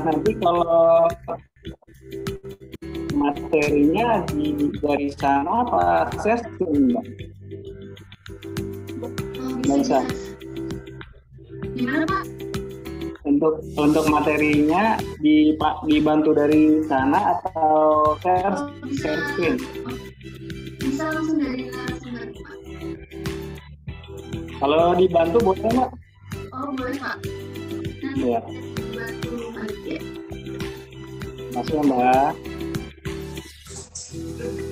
nanti kalau materinya dari sana apa assessment enggak? Nggak bisa. Gimana Pak? Untuk materinya dibantu dari sana atau share screen? Bisa langsung dari narasumber Pak. Kalau dibantu boleh nggak? Oh boleh Pak. Nanti Ya. dibantu panitia. Masih ya Mbak.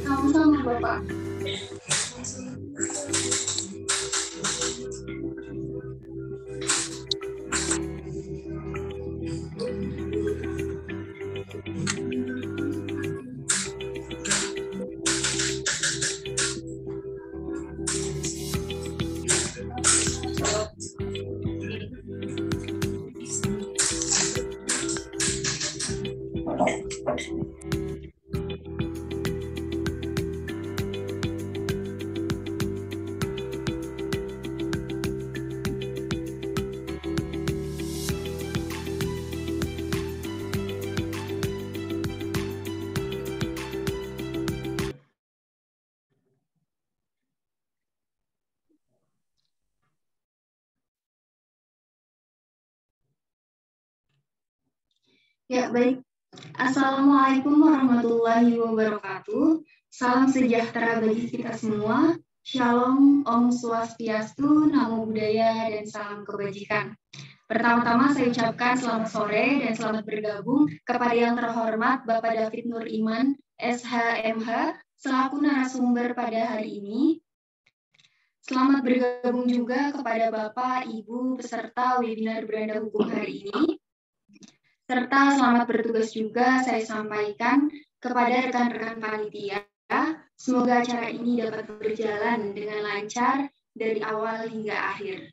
Sama-sama Bapak. Ya, baik. Assalamualaikum warahmatullahi wabarakatuh. Salam sejahtera bagi kita semua. Shalom, Om Swastiastu, Namo Buddhaya, dan salam kebajikan. Pertama-tama saya ucapkan selamat sore dan selamat bergabung kepada yang terhormat Bapak David Nur Iman, SHMH, selaku narasumber pada hari ini. Selamat bergabung juga kepada Bapak, Ibu, peserta webinar Beranda Hukum hari ini. Serta selamat bertugas juga saya sampaikan kepada rekan-rekan panitia. Semoga acara ini dapat berjalan dengan lancar dari awal hingga akhir.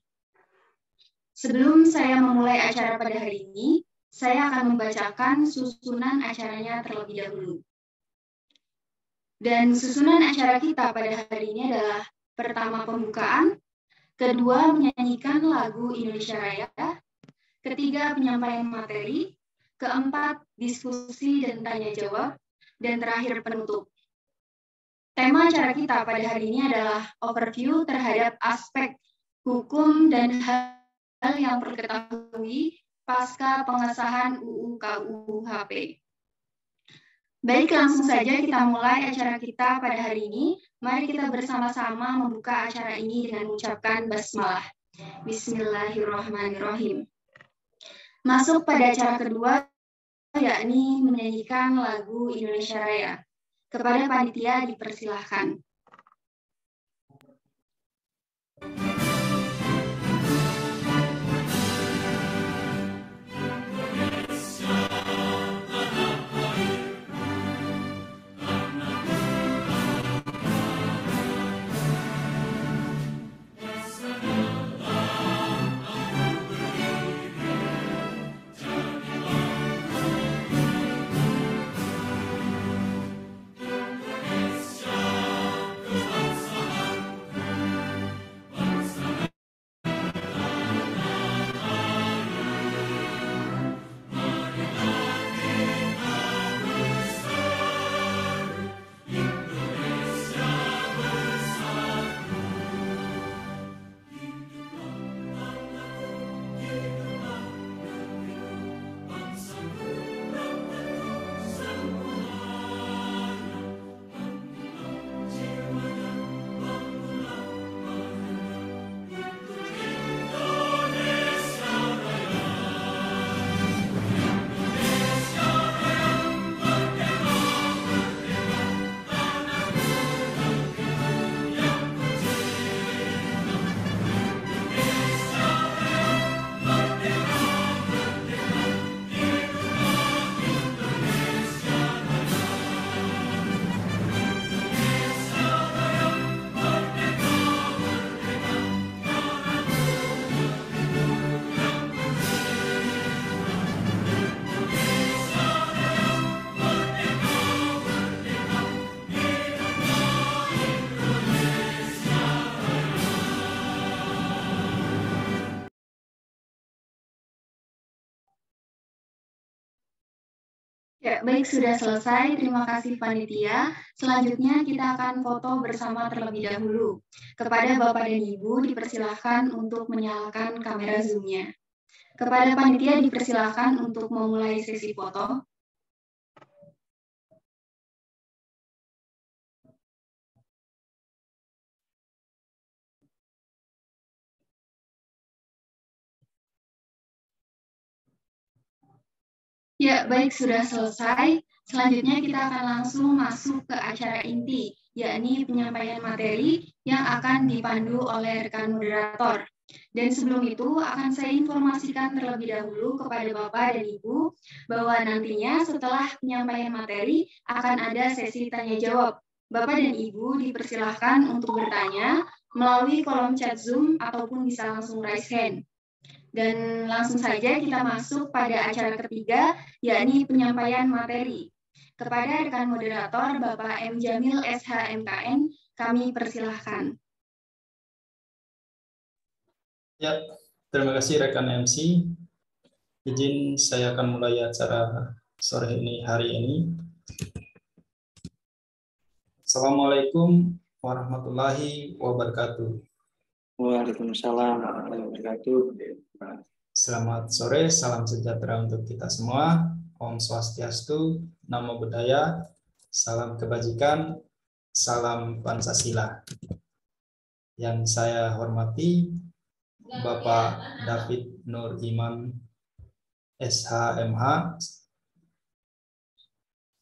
Sebelum saya memulai acara pada hari ini, saya akan membacakan susunan acaranya terlebih dahulu. Dan susunan acara kita pada hari ini adalah pertama pembukaan, kedua menyanyikan lagu Indonesia Raya, ketiga penyampaian materi, keempat, diskusi dan tanya jawab, dan terakhir penutup. Tema acara kita pada hari ini adalah overview terhadap aspek hukum dan hal yang perlu diketahui pasca pengesahan UU KUHP. Baik, langsung saja kita mulai acara kita pada hari ini. Mari kita bersama-sama membuka acara ini dengan mengucapkan basmalah. Bismillahirrahmanirrahim. Masuk pada acara kedua, yakni menyanyikan lagu Indonesia Raya. Kepada panitia dipersilahkan. Ya, baik, sudah selesai. Terima kasih panitia. Selanjutnya kita akan foto bersama terlebih dahulu. Kepada Bapak dan Ibu dipersilahkan untuk menyalakan kamera Zoom-nya. Kepada panitia dipersilahkan untuk memulai sesi foto. Ya, baik, sudah selesai. Selanjutnya kita akan langsung masuk ke acara inti, yakni penyampaian materi yang akan dipandu oleh rekan moderator. Dan sebelum itu akan saya informasikan terlebih dahulu kepada Bapak dan Ibu bahwa nantinya setelah penyampaian materi akan ada sesi tanya jawab. Bapak dan Ibu dipersilahkan untuk bertanya melalui kolom chat Zoom ataupun bisa langsung raise hand. Dan langsung saja kita masuk pada acara ketiga, yakni penyampaian materi. Kepada rekan moderator Bapak M. Jamil SHMKN, kami persilahkan. Ya, terima kasih rekan MC. Izin saya akan mulai acara sore ini hari ini. Assalamualaikum warahmatullahi wabarakatuh. Waalaikumsalam warahmatullahi wabarakatuh. Selamat sore, salam sejahtera untuk kita semua. Om Swastiastu, Namo Buddhaya, salam kebajikan, salam Pancasila. Yang saya hormati Bapak David Nur Iman SHMH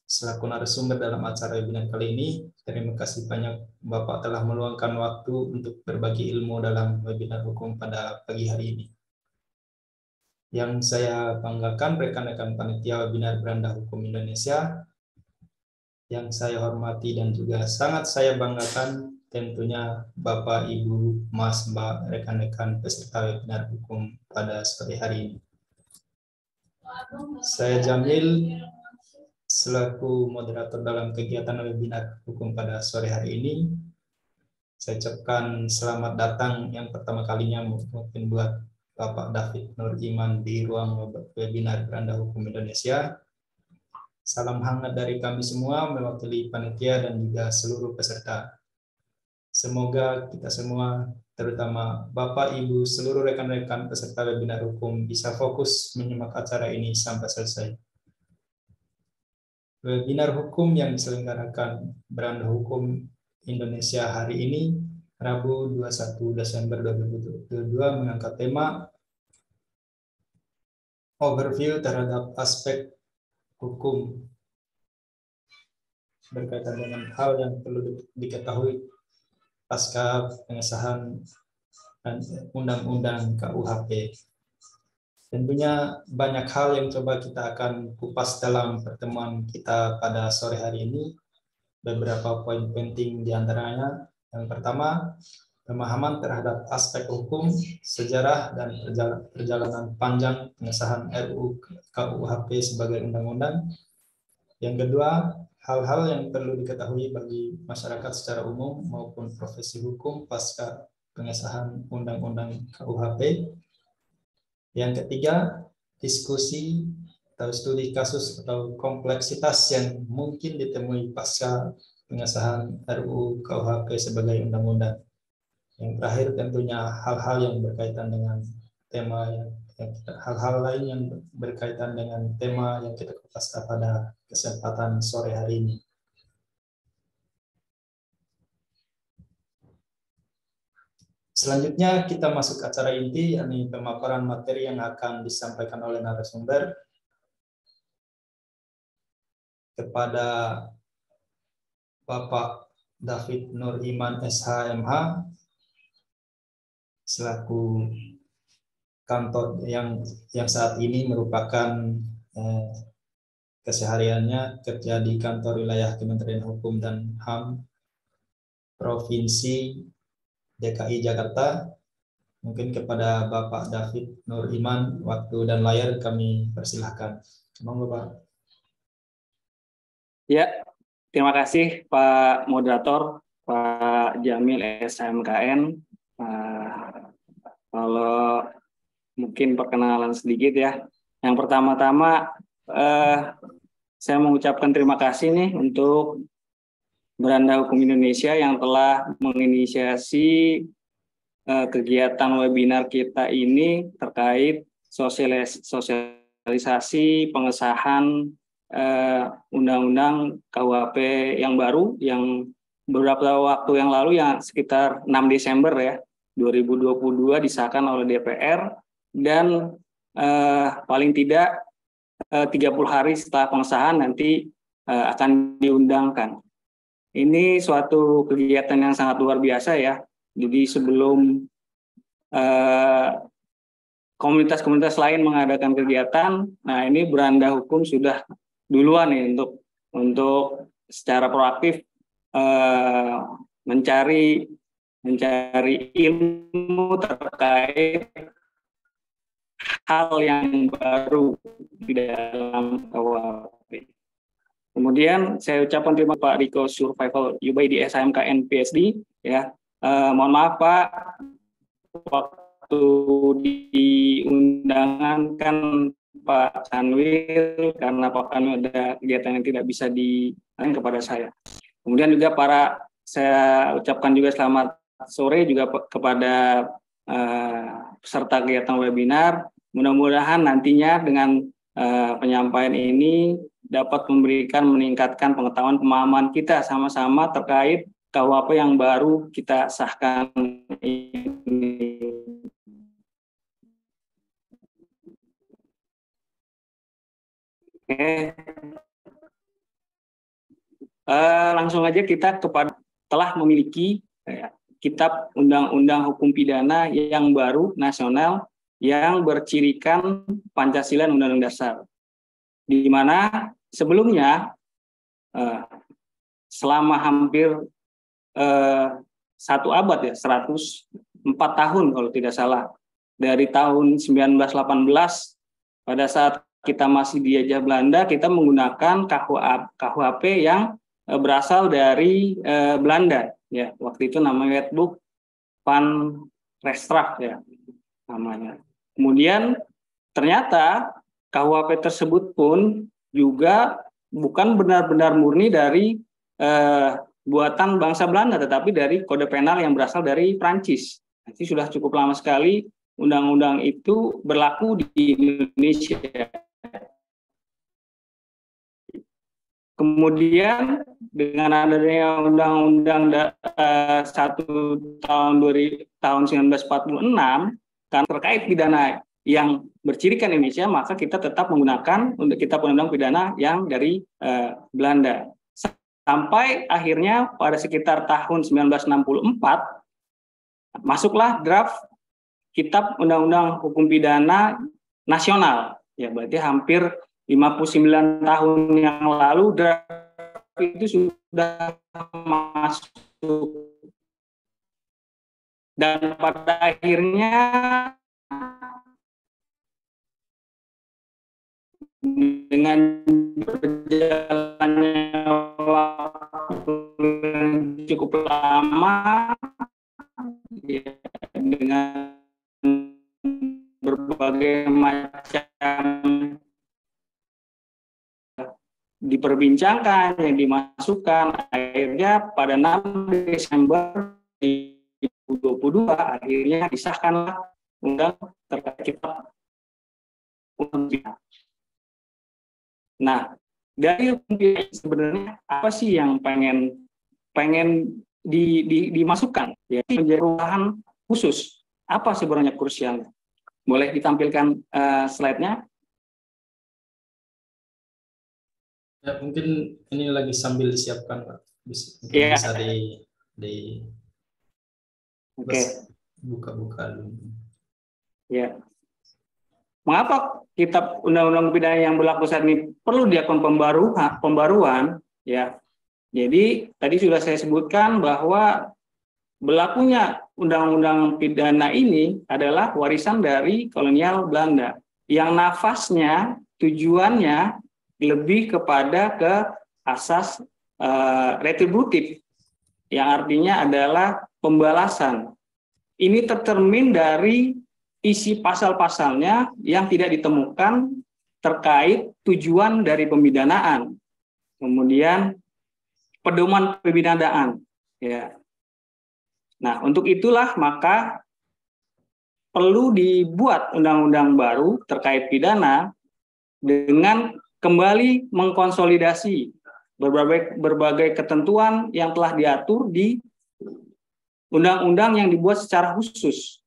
selaku narasumber dalam acara webinar kali ini. Terima kasih banyak Bapak telah meluangkan waktu untuk berbagi ilmu dalam webinar hukum pada pagi hari ini. Yang saya banggakan rekan-rekan panitia webinar Beranda Hukum Indonesia, yang saya hormati dan juga sangat saya banggakan tentunya Bapak, Ibu, Mas, Mbak, rekan-rekan peserta webinar hukum pada sore hari ini. Saya Jamil selaku moderator dalam kegiatan webinar hukum pada sore hari ini. Saya ucapkan selamat datang yang pertama kalinya mungkin buat Bapak David Nur Iman di ruang webinar Beranda Hukum Indonesia. Salam hangat dari kami semua mewakili panitia dan juga seluruh peserta. Semoga kita semua, terutama Bapak, Ibu, seluruh rekan-rekan peserta webinar hukum bisa fokus menyimak acara ini sampai selesai. Webinar hukum yang diselenggarakan Beranda Hukum Indonesia hari ini, Rabu 21 Desember 2022, mengangkat tema overview terhadap aspek hukum berkaitan dengan hal yang perlu diketahui pasca pengesahan Undang-Undang KUHP. Tentunya banyak hal yang coba kita akan kupas dalam pertemuan kita pada sore hari ini. Beberapa poin penting diantaranya. Yang pertama, pemahaman terhadap aspek hukum, sejarah, dan perjalanan panjang pengesahan RUU KUHP sebagai undang-undang. Yang kedua, hal-hal yang perlu diketahui bagi masyarakat secara umum maupun profesi hukum pasca pengesahan Undang-Undang KUHP. Yang ketiga, diskusi atau studi kasus atau kompleksitas yang mungkin ditemui pasca pengesahan RUU KUHP sebagai undang-undang. Yang terakhir tentunya hal-hal yang berkaitan dengan tema hal-hal lain yang berkaitan dengan tema yang kita kupas pada kesempatan sore hari ini. Selanjutnya kita masuk ke acara inti, yakni pemaparan materi yang akan disampaikan oleh narasumber. Kepada Bapak David Nur Iman SHMH selaku kantor yang saat ini merupakan kesehariannya kerja di kantor wilayah Kementerian Hukum dan HAM Provinsi DKI Jakarta. Mungkin kepada Bapak David Nur Iman, waktu dan layar kami persilahkan. Monggo Pak. Ya, terima kasih Pak Moderator, Pak Jamil SHMKN. Kalau mungkin perkenalan sedikit ya. Yang pertama-tama saya mengucapkan terima kasih nih untuk Beranda Hukum Indonesia yang telah menginisiasi kegiatan webinar kita ini terkait sosialisasi pengesahan Undang-Undang KUHP yang baru yang beberapa waktu yang lalu, yang sekitar 6 Desember ya 2022 disahkan oleh DPR, dan paling tidak 30 hari setelah pengesahan nanti akan diundangkan. Ini suatu kegiatan yang sangat luar biasa ya. Jadi sebelum komunitas-komunitas lain mengadakan kegiatan, nah ini Beranda Hukum sudah duluan nih untuk secara proaktif mencari ilmu terkait hal yang baru di dalam KUHP. Kemudian saya ucapkan terima kasih Pak Riko Survival Yubai di SHMKN PSD ya. Mohon maaf Pak, waktu di undangan kan Pak Kanwil, karena Pak Kanwil ada kegiatan yang tidak bisa dilakukan kepada saya. Kemudian juga saya ucapkan juga selamat sore juga kepada peserta kegiatan webinar. Mudah-mudahan nantinya dengan penyampaian ini dapat meningkatkan pengetahuan pemahaman kita sama-sama terkait KUHP yang baru kita sahkan ini. Oke. Langsung aja kita telah memiliki kitab Undang-Undang Hukum Pidana yang baru nasional yang bercirikan Pancasila dan Undang-Undang Dasar, di mana sebelumnya selama hampir 1 abad ya, 104 tahun kalau tidak salah, dari tahun 1918 pada saat kita masih dijajah Belanda, kita menggunakan KUHP yang berasal dari Belanda ya, waktu itu namanya Wetboek van Reststraf ya namanya. Kemudian ternyata KUHP tersebut pun juga bukan benar-benar murni dari buatan bangsa Belanda, tetapi dari kode penal yang berasal dari Prancis. Jadi sudah cukup lama sekali undang-undang itu berlaku di Indonesia. Kemudian dengan adanya Undang-Undang 1 tahun 1946 kan terkait pidana yang bercirikan Indonesia, maka kita tetap menggunakan untuk kitab undang-undang pidana yang dari Belanda. Sampai akhirnya pada sekitar tahun 1964 masuklah draft kitab undang-undang hukum pidana nasional. Ya, berarti hampir 59 tahun yang lalu draft itu sudah masuk. Dan pada akhirnya dengan berjalannya waktu cukup lama ya, dengan berbagai macam diperbincangkan, yang dimasukkan, akhirnya pada 6 Desember 2022 akhirnya disahkanlah undang terkait kitab hukum pidana. Nah, dari hukum pidana sebenarnya apa sih yang pengen dimasukkan ya, menjadi perubahan khusus? Apa sebenarnya krusialnya? Boleh ditampilkan slide-nya? Ya, mungkin ini lagi sambil disiapkan, Pak. Bisa buka-buka dulu. Ya. Mengapa kitab undang-undang pidana yang berlaku saat ini perlu dilakukan pembaruan? Ya. Jadi tadi sudah saya sebutkan bahwa berlakunya undang-undang pidana ini adalah warisan dari kolonial Belanda yang nafasnya, tujuannya lebih kepada ke asas retributif, yang artinya adalah pembalasan. Ini tercermin dari isi pasal-pasalnya yang tidak ditemukan terkait tujuan dari pemidanaan, kemudian pedoman pemidanaan. Ya. Nah, untuk itulah maka perlu dibuat undang-undang baru terkait pidana dengan kembali mengkonsolidasi berbagai ketentuan yang telah diatur di undang-undang yang dibuat secara khusus.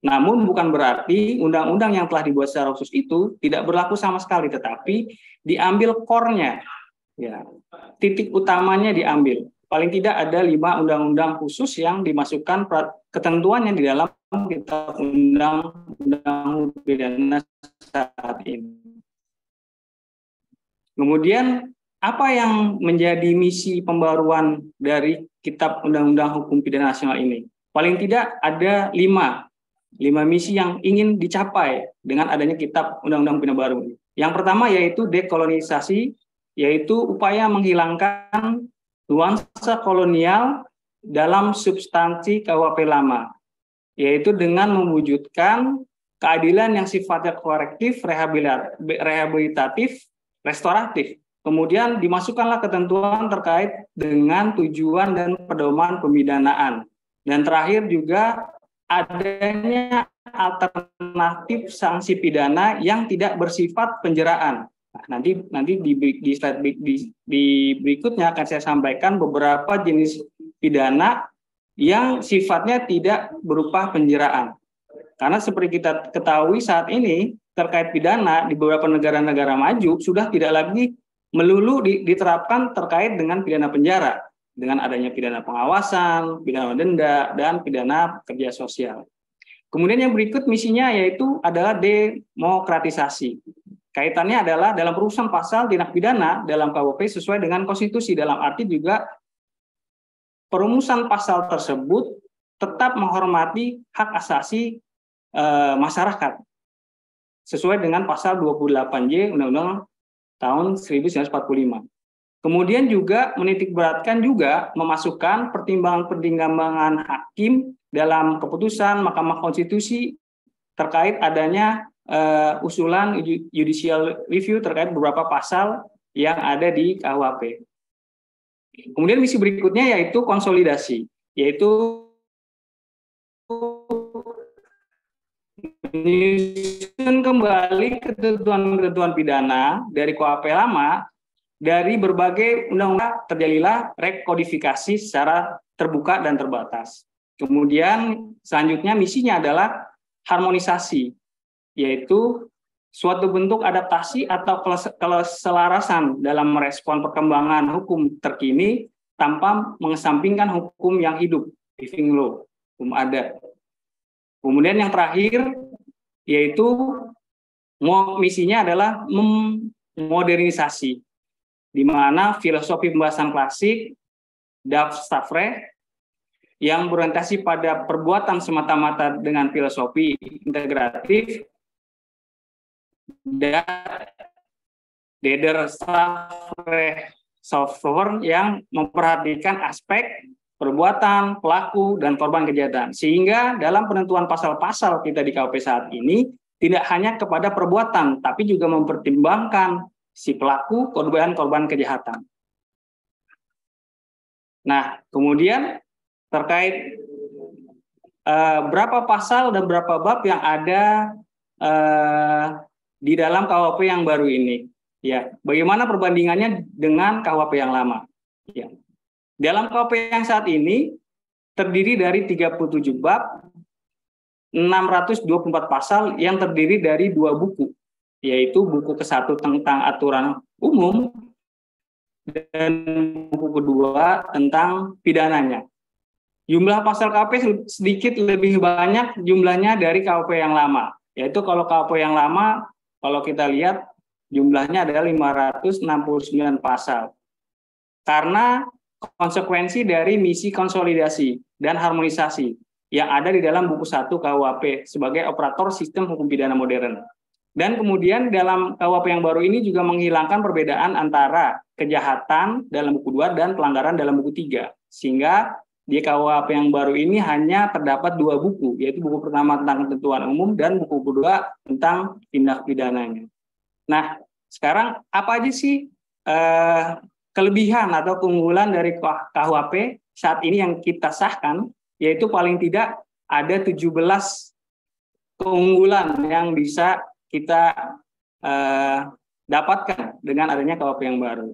Namun bukan berarti undang-undang yang telah dibuat secara khusus itu tidak berlaku sama sekali, tetapi diambil core-nya, ya, titik utamanya diambil. Paling tidak ada 5 undang-undang khusus yang dimasukkan ketentuannya di dalam kitab undang-undang pidana saat ini. Kemudian apa yang menjadi misi pembaruan dari kitab undang-undang hukum pidana nasional ini? Paling tidak ada 5 misi yang ingin dicapai dengan adanya kitab undang-undang pidana baru ini. Yang pertama yaitu dekolonisasi, yaitu upaya menghilangkan nuansa kolonial dalam substansi KUHP lama, yaitu dengan mewujudkan keadilan yang sifatnya korektif, rehabilitatif, restoratif. Kemudian dimasukkanlah ketentuan terkait dengan tujuan dan pedoman pemidanaan. Dan terakhir juga adanya alternatif sanksi pidana yang tidak bersifat penjeraan. Nah, nanti di slide di berikutnya akan saya sampaikan beberapa jenis pidana yang sifatnya tidak berupa penjeraan. Karena seperti kita ketahui saat ini terkait pidana di beberapa negara-negara maju sudah tidak lagi melulu diterapkan terkait dengan pidana penjara, dengan adanya pidana pengawasan, pidana denda, dan pidana kerja sosial. Kemudian yang berikut misinya yaitu adalah demokratisasi. Kaitannya adalah dalam perusahaan pasal tindak pidana dalam KUHP sesuai dengan konstitusi, dalam arti juga perumusan pasal tersebut tetap menghormati hak asasi masyarakat sesuai dengan pasal 28J Undang-Undang tahun 1945. Kemudian juga menitikberatkan juga memasukkan pertimbangan-pertimbangan hakim dalam keputusan Mahkamah Konstitusi terkait adanya usulan judicial review terkait beberapa pasal yang ada di KUHP. Kemudian misi berikutnya yaitu konsolidasi, yaitu menyusun kembali ketentuan-ketentuan pidana dari KUHP lama dari berbagai undang-undang. Terjadilah rekodifikasi secara terbuka dan terbatas. Kemudian selanjutnya misinya adalah harmonisasi, yaitu suatu bentuk adaptasi atau keselarasan dalam merespon perkembangan hukum terkini tanpa mengesampingkan hukum yang hidup, living law, hukum adat. Kemudian yang terakhir yaitu misinya adalah modernisasi, di mana filosofi pembahasan klasik Duff-Stafford yang berorientasi pada perbuatan semata-mata dengan filosofi integratif dan Deder-Stafford yang memperhatikan aspek perbuatan, pelaku, dan korban kejahatan. Sehingga dalam penentuan pasal-pasal kita di KUHP saat ini tidak hanya kepada perbuatan, tapi juga mempertimbangkan si pelaku, korban kejahatan. Nah, kemudian terkait berapa pasal dan berapa bab yang ada di dalam KUHP yang baru ini. Ya, bagaimana perbandingannya dengan KUHP yang lama? Ya. Dalam KUHP yang saat ini terdiri dari 37 bab, 624 pasal yang terdiri dari 2 buku, yaitu buku ke-1 tentang aturan umum dan buku kedua tentang pidananya. Jumlah pasal KUHP sedikit lebih banyak jumlahnya dari KUHP yang lama, yaitu kalau KUHP yang lama, kalau kita lihat jumlahnya adalah 569 pasal. Karena konsekuensi dari misi konsolidasi dan harmonisasi yang ada di dalam buku 1 KUHP sebagai operator sistem hukum pidana modern. Dan kemudian dalam KUHP yang baru ini juga menghilangkan perbedaan antara kejahatan dalam buku 2 dan pelanggaran dalam buku 3. Sehingga di KUHP yang baru ini hanya terdapat 2 buku, yaitu buku pertama tentang ketentuan umum dan buku kedua tentang tindak pidananya. Nah, sekarang apa aja sih kelebihan atau keunggulan dari KUHP saat ini yang kita sahkan, yaitu paling tidak ada 17 keunggulan yang bisa kita dapatkan dengan adanya KUHP yang baru.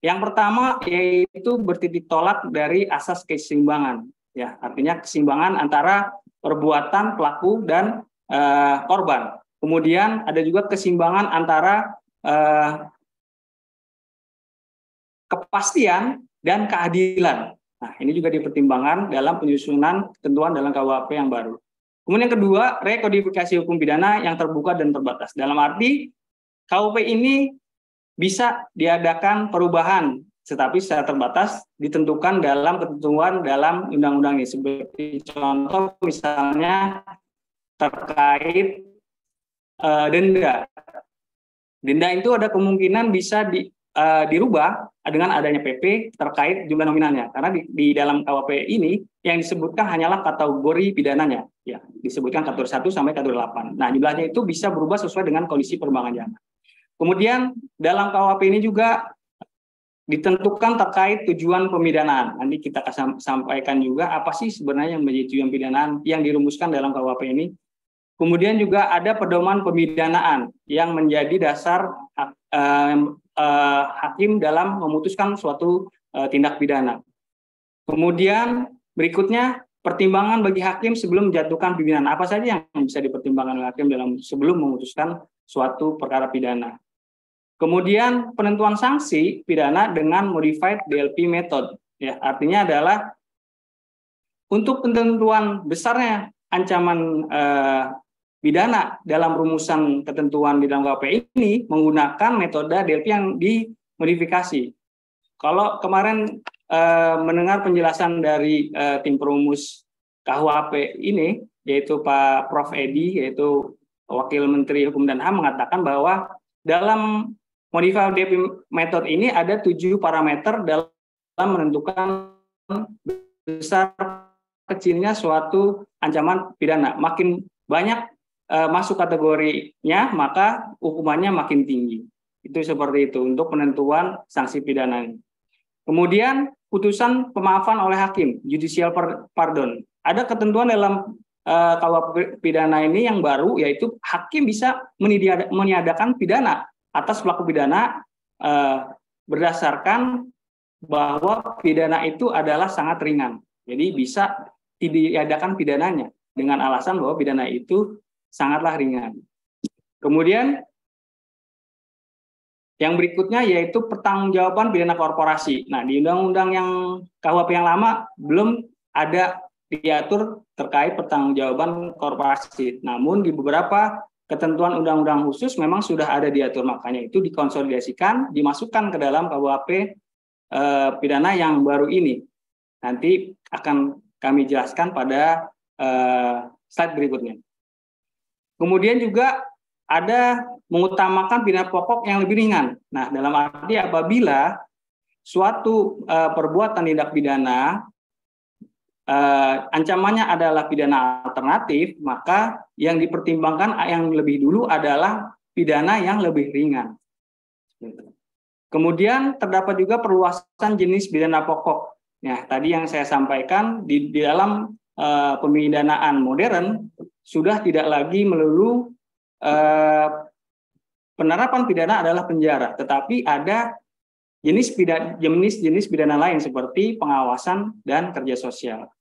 Yang pertama yaitu bertitik tolak dari asas keseimbangan, ya, artinya keseimbangan antara perbuatan pelaku dan korban. Kemudian ada juga keseimbangan antara kepastian dan keadilan. Nah, ini juga dipertimbangkan dalam penyusunan ketentuan dalam KUHP yang baru. Kemudian yang kedua, rekodifikasi hukum pidana yang terbuka dan terbatas. Dalam arti KUHP ini bisa diadakan perubahan, tetapi secara terbatas ditentukan dalam ketentuan dalam undang-undang ini. Seperti contoh misalnya terkait denda. Denda itu ada kemungkinan bisa dirubah dengan adanya PP terkait jumlah nominalnya. Karena di dalam KUHP ini yang disebutkan hanyalah kategori pidananya. Ya, disebutkan kategori 1 sampai kategori 8. Nah, jumlahnya itu bisa berubah sesuai dengan kondisi perkembangan zaman. Kemudian dalam KUHP ini juga ditentukan terkait tujuan pemidanaan. Nanti kita akan sampaikan juga apa sih sebenarnya yang menjadi tujuan pemidanaan yang dirumuskan dalam KUHP ini. Kemudian juga ada pedoman pemidanaan yang menjadi dasar hakim dalam memutuskan suatu tindak pidana. Kemudian berikutnya pertimbangan bagi hakim sebelum menjatuhkan pidana. Apa saja yang bisa dipertimbangkan oleh hakim dalam sebelum memutuskan suatu perkara pidana. Kemudian penentuan sanksi pidana dengan modified DLP method, ya, artinya adalah untuk penentuan besarnya ancaman pidana dalam rumusan ketentuan di dalam KUHP ini menggunakan metode DLP yang dimodifikasi. Kalau kemarin mendengar penjelasan dari tim perumus KUHP ini, yaitu Pak Prof. Edi, yaitu Wakil Menteri Hukum dan HAM, mengatakan bahwa dalam modified DLP method ini ada 7 parameter dalam menentukan besar kecilnya suatu ancaman pidana. Makin banyak masuk kategorinya, maka hukumannya makin tinggi. Itu seperti itu untuk penentuan sanksi pidana. Kemudian putusan pemaafan oleh hakim, judicial pardon. Ada ketentuan dalam KUHP pidana ini yang baru, yaitu hakim bisa meniadakan pidana atas pelaku pidana berdasarkan bahwa pidana itu adalah sangat ringan. Jadi bisa diadakan pidananya dengan alasan bahwa pidana itu sangatlah ringan. Kemudian yang berikutnya yaitu pertanggungjawaban pidana korporasi. Nah, di undang-undang yang KUHP yang lama belum ada diatur terkait pertanggungjawaban korporasi. Namun di beberapa ketentuan undang-undang khusus memang sudah ada diatur, makanya itu dikonsolidasikan, dimasukkan ke dalam KUHP pidana yang baru ini. Nanti akan kami jelaskan pada slide berikutnya. Kemudian juga ada mengutamakan pidana pokok yang lebih ringan. Nah, dalam arti apabila suatu perbuatan tindak pidana ancamannya adalah pidana alternatif, maka yang dipertimbangkan yang lebih dulu adalah pidana yang lebih ringan. Kemudian terdapat juga perluasan jenis pidana pokok. Nah, tadi yang saya sampaikan di dalam pemidanaan modern sudah tidak lagi melulu penerapan pidana adalah penjara, tetapi ada jenis pidana lain seperti pengawasan dan kerja sosial.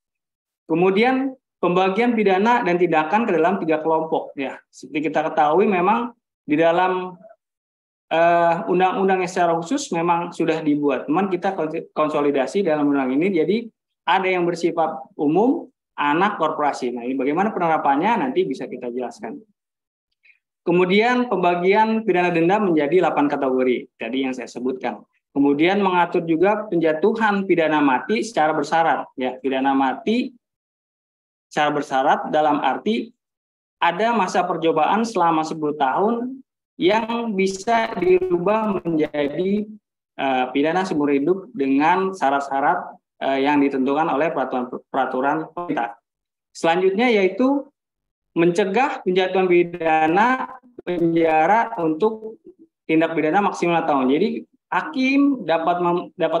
Kemudian pembagian pidana dan tindakan ke dalam 3 kelompok. Ya, seperti kita ketahui memang di dalam undang-undang yang secara khusus memang sudah dibuat. Cuman kita konsolidasi dalam undang ini, jadi ada yang bersifat umum, anak, korporasi. Nah, ini bagaimana penerapannya nanti bisa kita jelaskan. Kemudian pembagian pidana denda menjadi 8 kategori, tadi yang saya sebutkan. Kemudian mengatur juga penjatuhan pidana mati secara bersyarat. Ya, pidana mati secara bersyarat dalam arti ada masa percobaan selama 10 tahun yang bisa dirubah menjadi pidana seumur hidup dengan syarat-syarat yang ditentukan oleh peraturan pemerintah. Selanjutnya yaitu mencegah penjatuhan pidana penjara untuk tindak pidana maksimal 5 tahun. Jadi hakim dapat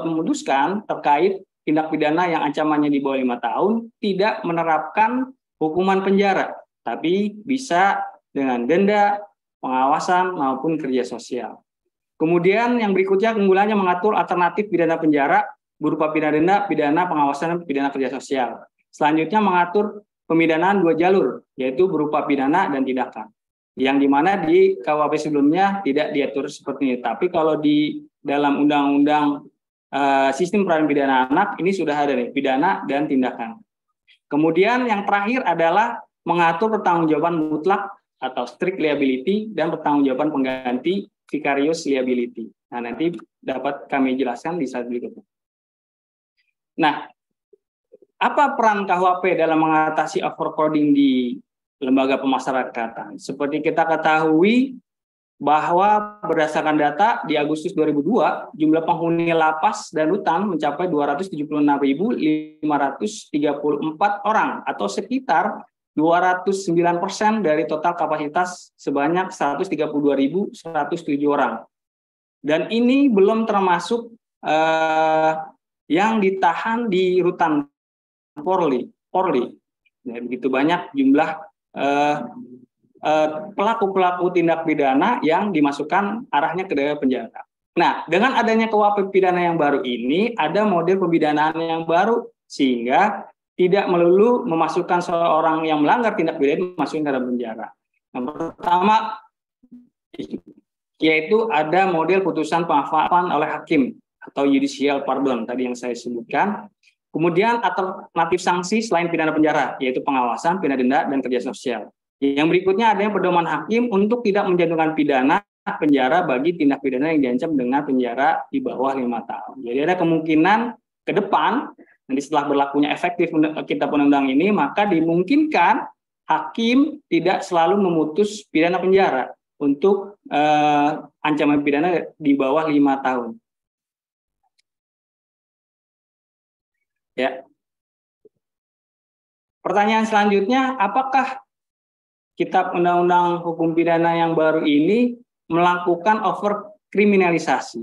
memutuskan terkait tindak pidana yang ancamannya di bawah 5 tahun tidak menerapkan hukuman penjara, tapi bisa dengan denda, pengawasan maupun kerja sosial. Kemudian yang berikutnya keunggulannya mengatur alternatif pidana penjara berupa pidana denda, pidana pengawasan, dan pidana kerja sosial. Selanjutnya mengatur pemidanaan 2 jalur, yaitu berupa pidana dan tindakan. Yang dimana di KUHP sebelumnya tidak diatur seperti ini. Tapi kalau di dalam Undang-Undang Sistem Peradilan Pidana Anak ini sudah ada nih, pidana dan tindakan. Kemudian yang terakhir adalah mengatur pertanggungjawaban mutlak atau strict liability dan pertanggungjawaban pengganti vicarious liability. Nah, nanti dapat kami jelaskan di slide berikutnya. Nah, apa peran KUHP dalam mengatasi overcrowding di lembaga pemasyarakatan? Seperti kita ketahui bahwa berdasarkan data di Agustus 2002, jumlah penghuni lapas dan rutan mencapai 276.534 orang atau sekitar 209% dari total kapasitas sebanyak 132.107 orang. Dan ini belum termasuk yang ditahan di rutan Polri. Nah, begitu banyak jumlah pelaku-pelaku tindak pidana yang dimasukkan arahnya ke dalam penjara. Nah, dengan adanya KUHP pidana yang baru ini, ada model pemidanaan yang baru, sehingga tidak melulu memasukkan seorang yang melanggar tindak pidana masuk ke dalam penjara. Yang pertama, yaitu ada model putusan pemaafan oleh hakim atau judicial pardon tadi yang saya sebutkan. Kemudian alternatif sanksi selain pidana penjara, yaitu pengawasan, pidana denda, dan kerja sosial. Yang berikutnya ada yang pedoman hakim untuk tidak menjatuhkan pidana penjara bagi tindak pidana yang diancam dengan penjara di bawah 5 tahun. Jadi ada kemungkinan ke depan, nanti setelah berlakunya efektif kitab undang-undang ini, maka dimungkinkan hakim tidak selalu memutus pidana penjara untuk ancaman pidana di bawah 5 tahun. Ya. Pertanyaan selanjutnya, apakah Kitab Undang-Undang Hukum Pidana yang baru ini melakukan overkriminalisasi?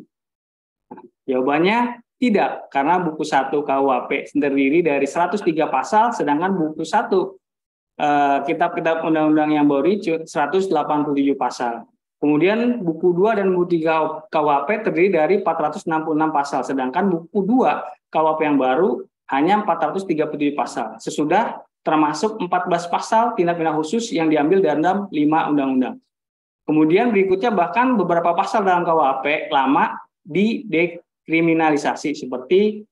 Jawabannya tidak, karena buku 1 KUHP terdiri dari 103 pasal, sedangkan buku 1 kitab-kitab undang-undang yang baru 187 pasal. Kemudian buku 2 dan buku 3 KUHP terdiri dari 466 pasal, sedangkan buku 2 KUHP yang baru hanya 437 pasal. Sesudah termasuk 14 pasal tindak pidana khusus yang diambil dalam 5 undang-undang. Kemudian berikutnya bahkan beberapa pasal dalam KUHP lama didekriminalisasi seperti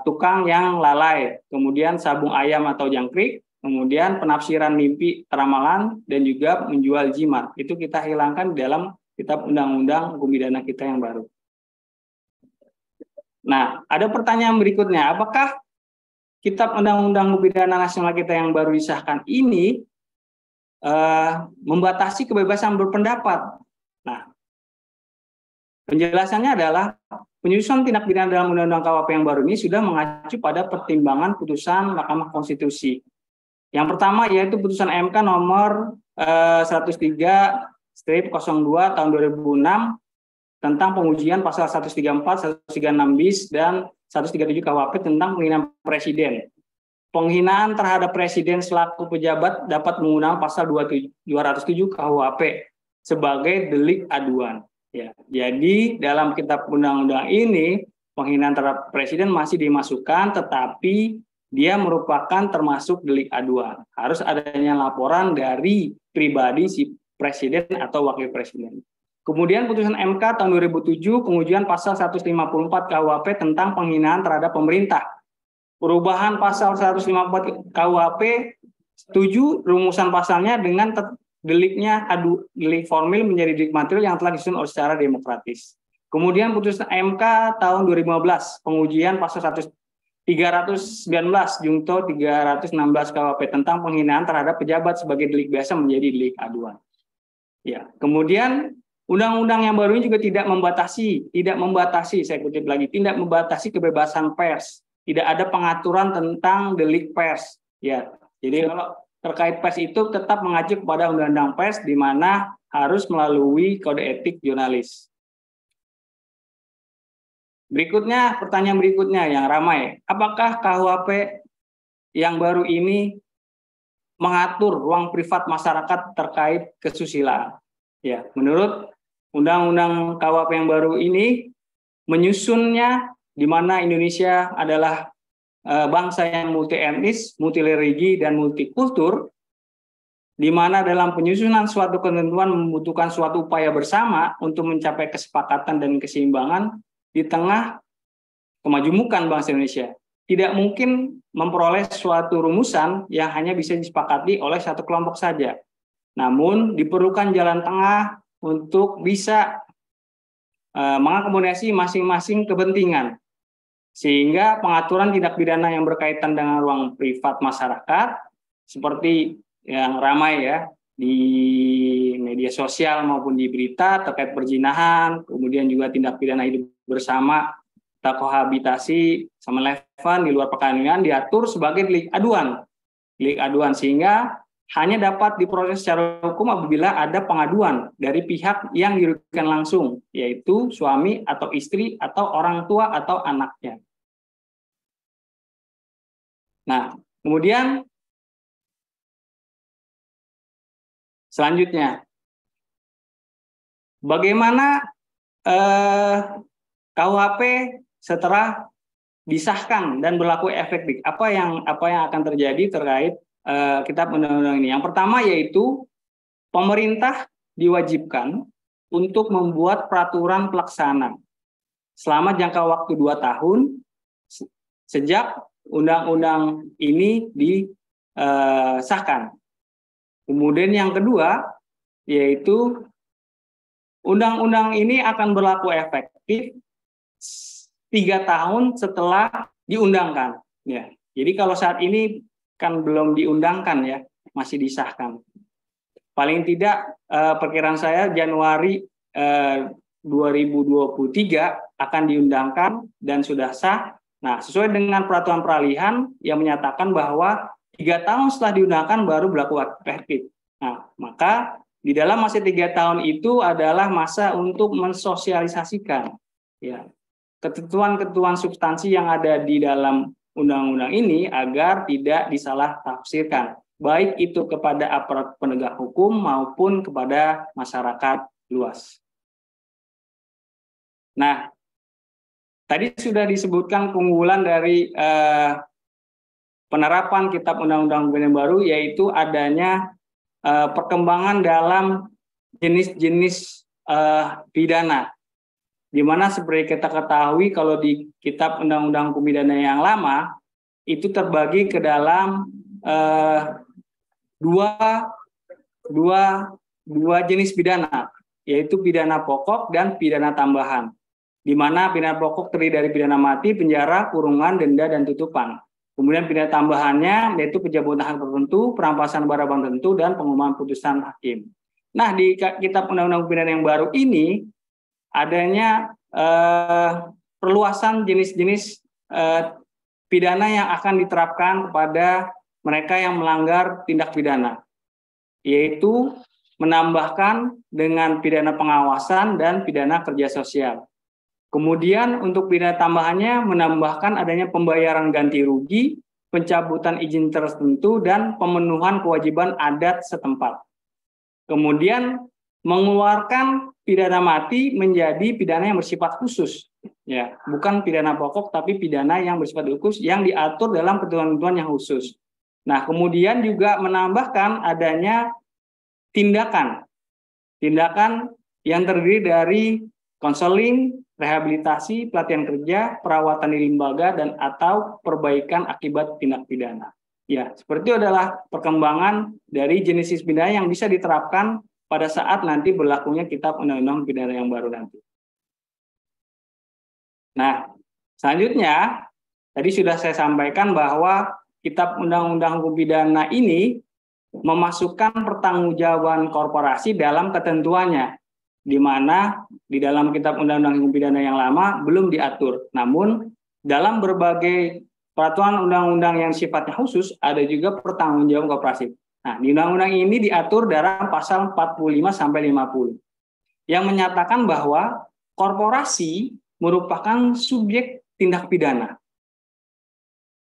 tukang yang lalai, kemudian sabung ayam atau jangkrik, kemudian penafsiran mimpi ramalan, dan juga menjual jimat. Itu kita hilangkan dalam kitab undang-undang hukum pidana kita yang baru. Nah, ada pertanyaan berikutnya, apakah Kitab Undang-Undang Hukum Pidana Nasional kita yang baru disahkan ini membatasi kebebasan berpendapat? Nah, penjelasannya adalah penyusunan tindak pidana dalam Undang-Undang KUHP yang baru ini sudah mengacu pada pertimbangan putusan Mahkamah Konstitusi. Yang pertama yaitu putusan MK nomor 103/02 tahun 2006 tentang pengujian pasal 134, 136 bis, dan 137 KUHP tentang penghinaan presiden. Penghinaan terhadap presiden selaku pejabat dapat menggunakan pasal 207 KUHP sebagai delik aduan. Ya, jadi dalam kitab undang-undang ini penghinaan terhadap presiden masih dimasukkan, tetapi dia merupakan termasuk delik aduan. Harus adanya laporan dari pribadi si presiden atau wakil presiden. Kemudian putusan MK tahun 2007 pengujian pasal 154 KUHP tentang penghinaan terhadap pemerintah. Perubahan pasal 154 KUHP setuju rumusan pasalnya dengan deliknya delik formil menjadi delik material yang telah disusun secara demokratis. Kemudian putusan MK tahun 2015 pengujian pasal 319 Jungto 316 KUHP tentang penghinaan terhadap pejabat sebagai delik biasa menjadi delik aduan. Ya, kemudian undang-undang yang baru ini juga tidak membatasi, saya kutip lagi, tidak membatasi kebebasan pers. Tidak ada pengaturan tentang delik pers. Ya, jadi kalau terkait pers itu tetap mengacu kepada Undang-Undang Pers, di mana harus melalui kode etik jurnalis. Berikutnya, pertanyaan berikutnya yang ramai, apakah KUHP yang baru ini mengatur ruang privat masyarakat terkait kesusilaan? Ya, menurut Undang-Undang KUHP yang baru ini menyusunnya di mana Indonesia adalah bangsa yang multi etnis, multi religi, dan multikultur, di mana dalam penyusunan suatu ketentuan membutuhkan suatu upaya bersama untuk mencapai kesepakatan dan keseimbangan di tengah kemajemukan bangsa Indonesia. Tidak mungkin memperoleh suatu rumusan yang hanya bisa disepakati oleh satu kelompok saja. Namun diperlukan jalan tengah untuk bisa mengakomodasi masing-masing kepentingan, sehingga pengaturan tindak pidana yang berkaitan dengan ruang privat masyarakat, seperti yang ramai ya di media sosial maupun di berita terkait perzinahan, kemudian juga tindak pidana hidup bersama atau kohabitasi sama levan di luar perkawinan diatur sebagai delik aduan, sehingga hanya dapat diproses secara hukum apabila ada pengaduan dari pihak yang dirugikan langsung, yaitu suami atau istri atau orang tua atau anaknya. Nah, kemudian selanjutnya, bagaimana KUHP setelah disahkan dan berlaku efektif? Apa yang akan terjadi terkait kitab undang-undang ini? Yang pertama yaitu pemerintah diwajibkan untuk membuat peraturan pelaksana selama jangka waktu 2 tahun sejak undang-undang ini disahkan. Kemudian yang kedua yaitu undang-undang ini akan berlaku efektif 3 tahun setelah diundangkan. Ya, jadi kalau saat ini kan belum diundangkan ya, masih disahkan. Paling tidak perkiraan saya Januari 2023 akan diundangkan dan sudah sah. Nah, sesuai dengan peraturan peralihan yang menyatakan bahwa 3 tahun setelah diundangkan baru berlaku efektif. Nah, maka di dalam masa 3 tahun itu adalah masa untuk mensosialisasikan ya ketentuan-ketentuan substansi yang ada di dalam undang-undang ini agar tidak disalah tafsirkan, baik itu kepada aparat penegak hukum maupun kepada masyarakat luas. Nah, tadi sudah disebutkan keunggulan dari penerapan kitab undang-undang yang baru, yaitu adanya perkembangan dalam jenis-jenis pidana. Di mana seperti kita ketahui kalau di kitab undang-undang hukum pidana yang lama itu terbagi ke dalam dua jenis pidana, yaitu pidana pokok dan pidana tambahan. Di mana pidana pokok terdiri dari pidana mati, penjara, kurungan, denda, dan tutupan. Kemudian pidana tambahannya yaitu pencabutan hak tertentu, perampasan barang tertentu, dan pengumuman putusan hakim. Nah, di kitab undang-undang pidana yang baru ini adanya perluasan jenis-jenis pidana yang akan diterapkan kepada mereka yang melanggar tindak pidana, yaitu menambahkan dengan pidana pengawasan dan pidana kerja sosial. Kemudian untuk pidana tambahannya menambahkan adanya pembayaran ganti rugi, pencabutan izin tertentu, dan pemenuhan kewajiban adat setempat. Kemudian mengeluarkan pidana mati menjadi pidana yang bersifat khusus, ya, bukan pidana pokok tapi pidana yang bersifat khusus yang diatur dalam ketentuan-ketentuan yang khusus. Nah, kemudian juga menambahkan adanya tindakan yang terdiri dari konseling, rehabilitasi, pelatihan kerja, perawatan di lembaga, dan atau perbaikan akibat tindak pidana. Ya, seperti itu adalah perkembangan dari jenis pidana yang bisa diterapkan pada saat nanti berlakunya kitab undang-undang pidana yang baru nanti. Nah, selanjutnya tadi sudah saya sampaikan bahwa kitab undang-undang hukum pidana ini memasukkan pertanggungjawaban korporasi dalam ketentuannya, di mana di dalam kitab undang-undang hukum pidana yang lama belum diatur. Namun dalam berbagai peraturan undang-undang yang sifatnya khusus ada juga pertanggungjawaban korporasi. Nah, di undang-undang ini diatur dalam pasal 45 sampai 50 yang menyatakan bahwa korporasi merupakan subjek tindak pidana.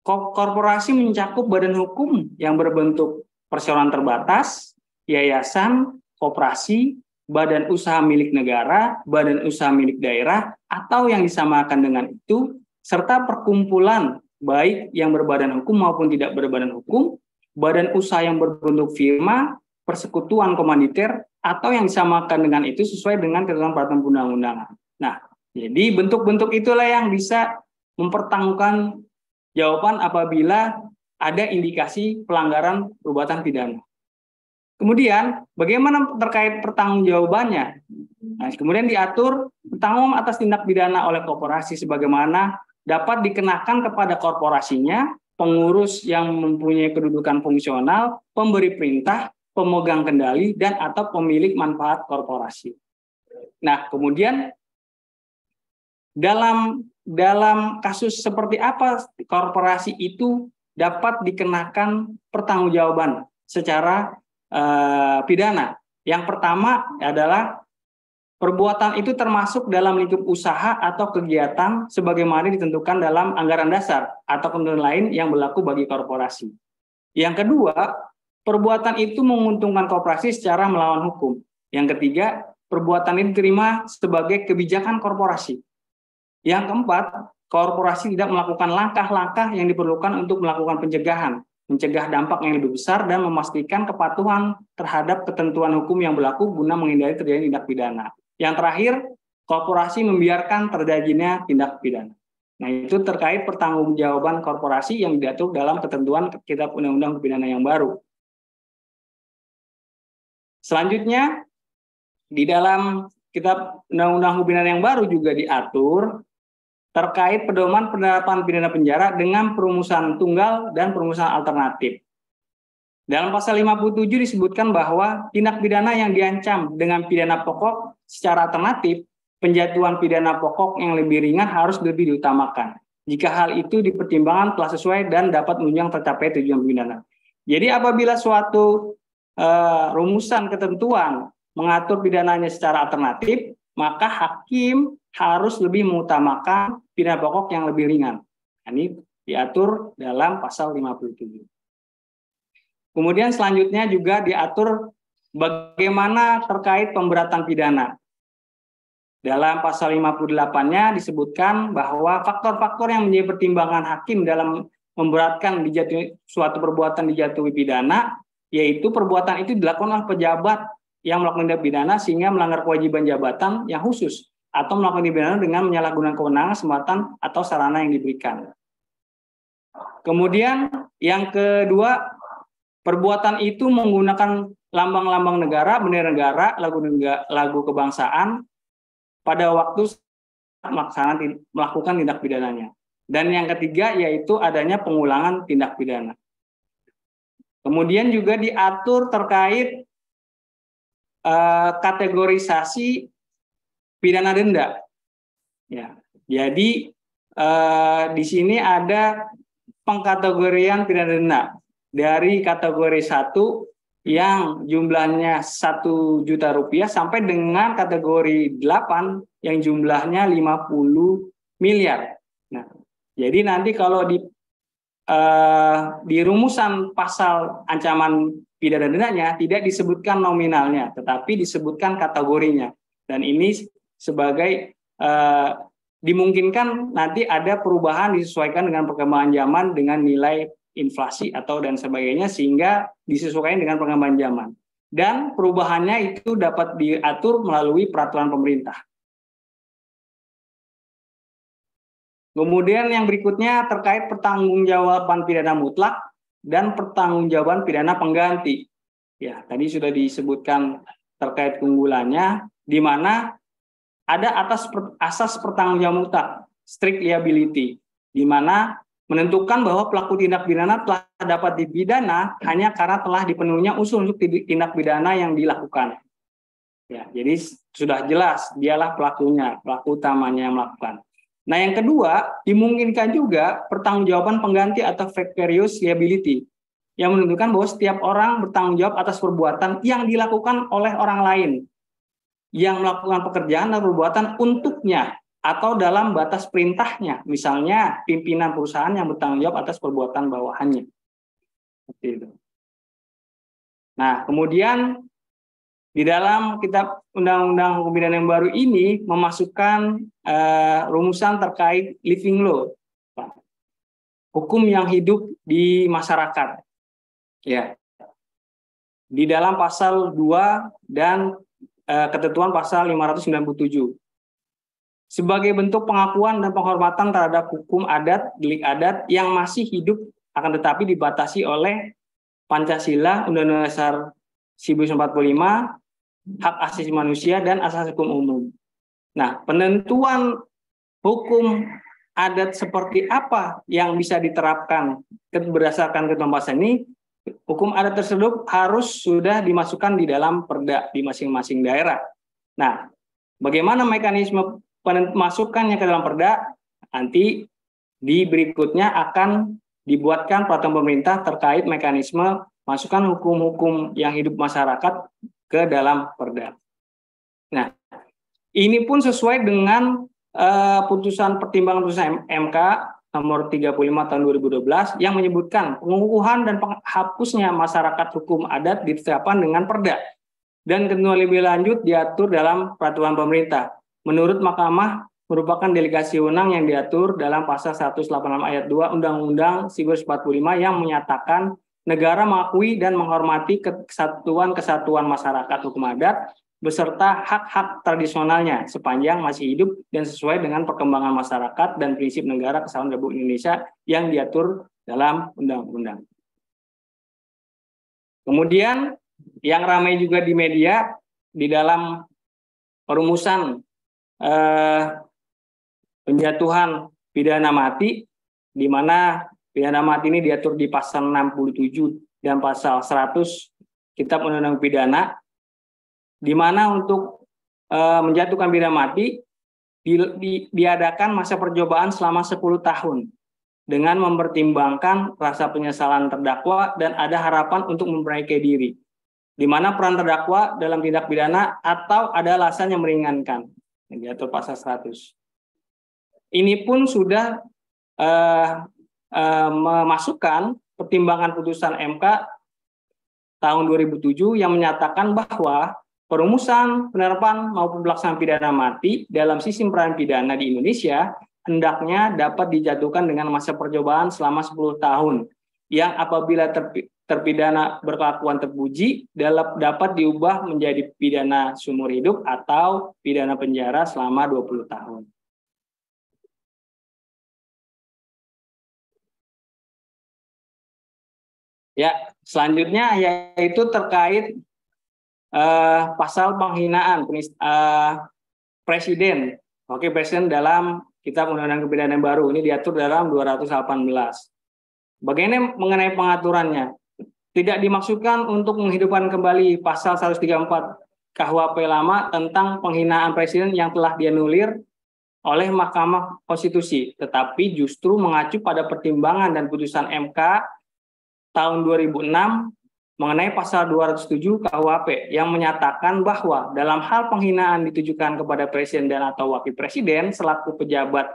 Korporasi mencakup badan hukum yang berbentuk perseroan terbatas, yayasan, koperasi, badan usaha milik negara, badan usaha milik daerah, atau yang disamakan dengan itu, serta perkumpulan baik yang berbadan hukum maupun tidak berbadan hukum, badan usaha yang berbentuk firma, persekutuan komanditer, atau yang disamakan dengan itu sesuai dengan ketentuan peraturan undang-undangan. Nah, jadi bentuk-bentuk itulah yang bisa mempertanggungjawabkan jawaban apabila ada indikasi pelanggaran perbuatan pidana. Kemudian, bagaimana terkait pertanggungjawabannya? Nah, kemudian diatur pertanggung atas tindak pidana oleh korporasi sebagaimana dapat dikenakan kepada korporasinya, pengurus yang mempunyai kedudukan fungsional, pemberi perintah, pemegang kendali, dan atau pemilik manfaat korporasi. Nah, kemudian dalam kasus seperti apa korporasi itu dapat dikenakan pertanggungjawaban secara pidana. Yang pertama adalah perbuatan itu termasuk dalam lingkup usaha atau kegiatan sebagaimana ditentukan dalam anggaran dasar atau ketentuan lain yang berlaku bagi korporasi. Yang kedua, perbuatan itu menguntungkan korporasi secara melawan hukum. Yang ketiga, perbuatan ini diterima sebagai kebijakan korporasi. Yang keempat, korporasi tidak melakukan langkah-langkah yang diperlukan untuk melakukan pencegahan, mencegah dampak yang lebih besar dan memastikan kepatuhan terhadap ketentuan hukum yang berlaku guna menghindari terjadi tindak pidana. Yang terakhir, korporasi membiarkan terjadinya tindak pidana. Nah, itu terkait pertanggungjawaban korporasi yang diatur dalam ketentuan Kitab Undang-Undang Pidana yang baru. Selanjutnya, di dalam Kitab Undang-Undang Pidana yang baru juga diatur terkait pedoman penerapan pidana penjara dengan perumusan tunggal dan perumusan alternatif. Dalam pasal 57 disebutkan bahwa tindak pidana yang diancam dengan pidana pokok secara alternatif, penjatuhan pidana pokok yang lebih ringan harus lebih diutamakan. Jika hal itu dipertimbangkan telah sesuai dan dapat menunjang tercapai tujuan pidana. Jadi apabila suatu rumusan ketentuan mengatur pidananya secara alternatif, maka hakim harus lebih mengutamakan pidana pokok yang lebih ringan. Ini diatur dalam pasal 57. Kemudian selanjutnya juga diatur bagaimana terkait pemberatan pidana. Dalam pasal 58-nya disebutkan bahwa faktor-faktor yang menjadi pertimbangan hakim dalam memberatkan suatu perbuatan dijatuhi pidana, yaitu perbuatan itu dilakukan oleh pejabat yang melakukan tindak pidana sehingga melanggar kewajiban jabatan yang khusus atau melakukan tindak pidana dengan menyalahgunakan kewenangan, kesempatan, atau sarana yang diberikan. Kemudian yang kedua, perbuatan itu menggunakan lambang-lambang negara, bendera negara, lagu kebangsaan pada waktu melakukan tindak pidananya. Dan yang ketiga yaitu adanya pengulangan tindak pidana. Kemudian juga diatur terkait kategorisasi pidana denda. Ya, jadi di sini ada pengkategorian pidana denda dari kategori 1 yang jumlahnya 1 juta rupiah sampai dengan kategori 8 yang jumlahnya 50 miliar. Nah, jadi nanti kalau di rumusan pasal ancaman pidana dendanya tidak disebutkan nominalnya, tetapi disebutkan kategorinya. Dan ini sebagai dimungkinkan nanti ada perubahan disesuaikan dengan perkembangan zaman dengan nilai inflasi atau dan sebagainya sehingga disesuaikan dengan perkembangan zaman. Dan perubahannya itu dapat diatur melalui peraturan pemerintah. Kemudian yang berikutnya terkait pertanggungjawaban pidana mutlak dan pertanggungjawaban pidana pengganti. Ya, tadi sudah disebutkan terkait keunggulannya, di mana ada asas pertanggungjawaban mutlak, strict liability, di mana menentukan bahwa pelaku tindak pidana telah dapat dipidana hanya karena telah dipenuhinya unsur untuk tindak pidana yang dilakukan. Ya, jadi sudah jelas dialah pelakunya, pelaku utamanya yang melakukan. Nah, yang kedua, dimungkinkan juga pertanggungjawaban pengganti atau vicarious liability, yang menunjukkan bahwa setiap orang bertanggung jawab atas perbuatan yang dilakukan oleh orang lain yang melakukan pekerjaan dan perbuatan untuknya atau dalam batas perintahnya, misalnya pimpinan perusahaan yang bertanggung jawab atas perbuatan bawahannya. Seperti itu. Nah, kemudian di dalam kitab Undang-Undang Hukum Pidana yang baru ini memasukkan rumusan terkait living law, hukum yang hidup di masyarakat. Ya. Di dalam pasal 2 dan ketentuan pasal 597. Sebagai bentuk pengakuan dan penghormatan terhadap hukum adat, delik adat yang masih hidup akan tetapi dibatasi oleh Pancasila, Undang-Undang Dasar 1945, hak asasi manusia, dan asas hukum umum. Nah, penentuan hukum adat seperti apa yang bisa diterapkan berdasarkan ketentuan pasal ini, hukum adat tersebut harus sudah dimasukkan di dalam perda di masing-masing daerah. Nah, bagaimana mekanisme masukannya ke dalam perda? Nanti di berikutnya akan dibuatkan peraturan pemerintah terkait mekanisme masukkan hukum-hukum yang hidup masyarakat ke dalam perda. Nah, ini pun sesuai dengan putusan pertimbangan putusan MK nomor 35 tahun 2012 yang menyebutkan pengukuhan dan penghapusnya masyarakat hukum adat ditetapkan dengan perda dan ketentuan lebih lanjut diatur dalam peraturan pemerintah. Menurut Mahkamah merupakan delegasi wewenang yang diatur dalam pasal 186 ayat 2 Undang-Undang 1945 yang menyatakan negara mengakui dan menghormati kesatuan masyarakat hukum adat beserta hak-hak tradisionalnya sepanjang masih hidup dan sesuai dengan perkembangan masyarakat dan prinsip negara kesatuan Republik Indonesia yang diatur dalam undang-undang. Kemudian yang ramai juga di media di dalam perumusan penjatuhan pidana mati, di mana pidana mati ini diatur di pasal 67 dan pasal 100 Kitab Undang-Undang Pidana, di mana untuk menjatuhkan pidana mati diadakan masa percobaan selama 10 tahun dengan mempertimbangkan rasa penyesalan terdakwa dan ada harapan untuk memperbaiki diri, di mana peran terdakwa dalam tindak pidana atau ada alasan yang meringankan, yang diatur pasal 100. Ini pun sudah memasukkan pertimbangan putusan MK tahun 2007 yang menyatakan bahwa perumusan, penerapan maupun pelaksanaan pidana mati dalam sistem peradilan pidana di Indonesia hendaknya dapat dijatuhkan dengan masa percobaan selama 10 tahun yang apabila terpidana berkelakuan terpuji dapat diubah menjadi pidana seumur hidup atau pidana penjara selama 20 tahun. Ya, selanjutnya yaitu terkait pasal penghinaan presiden, wakil presiden dalam Kitab Undang-Undang Kepidana baru ini diatur dalam 218. Bagaimana mengenai pengaturannya? Tidak dimaksudkan untuk menghidupkan kembali pasal 134 KUHP lama tentang penghinaan presiden yang telah dianulir oleh Mahkamah Konstitusi, tetapi justru mengacu pada pertimbangan dan putusan MK tahun 2006 mengenai pasal 207 KUHP yang menyatakan bahwa dalam hal penghinaan ditujukan kepada presiden dan atau wakil presiden selaku pejabat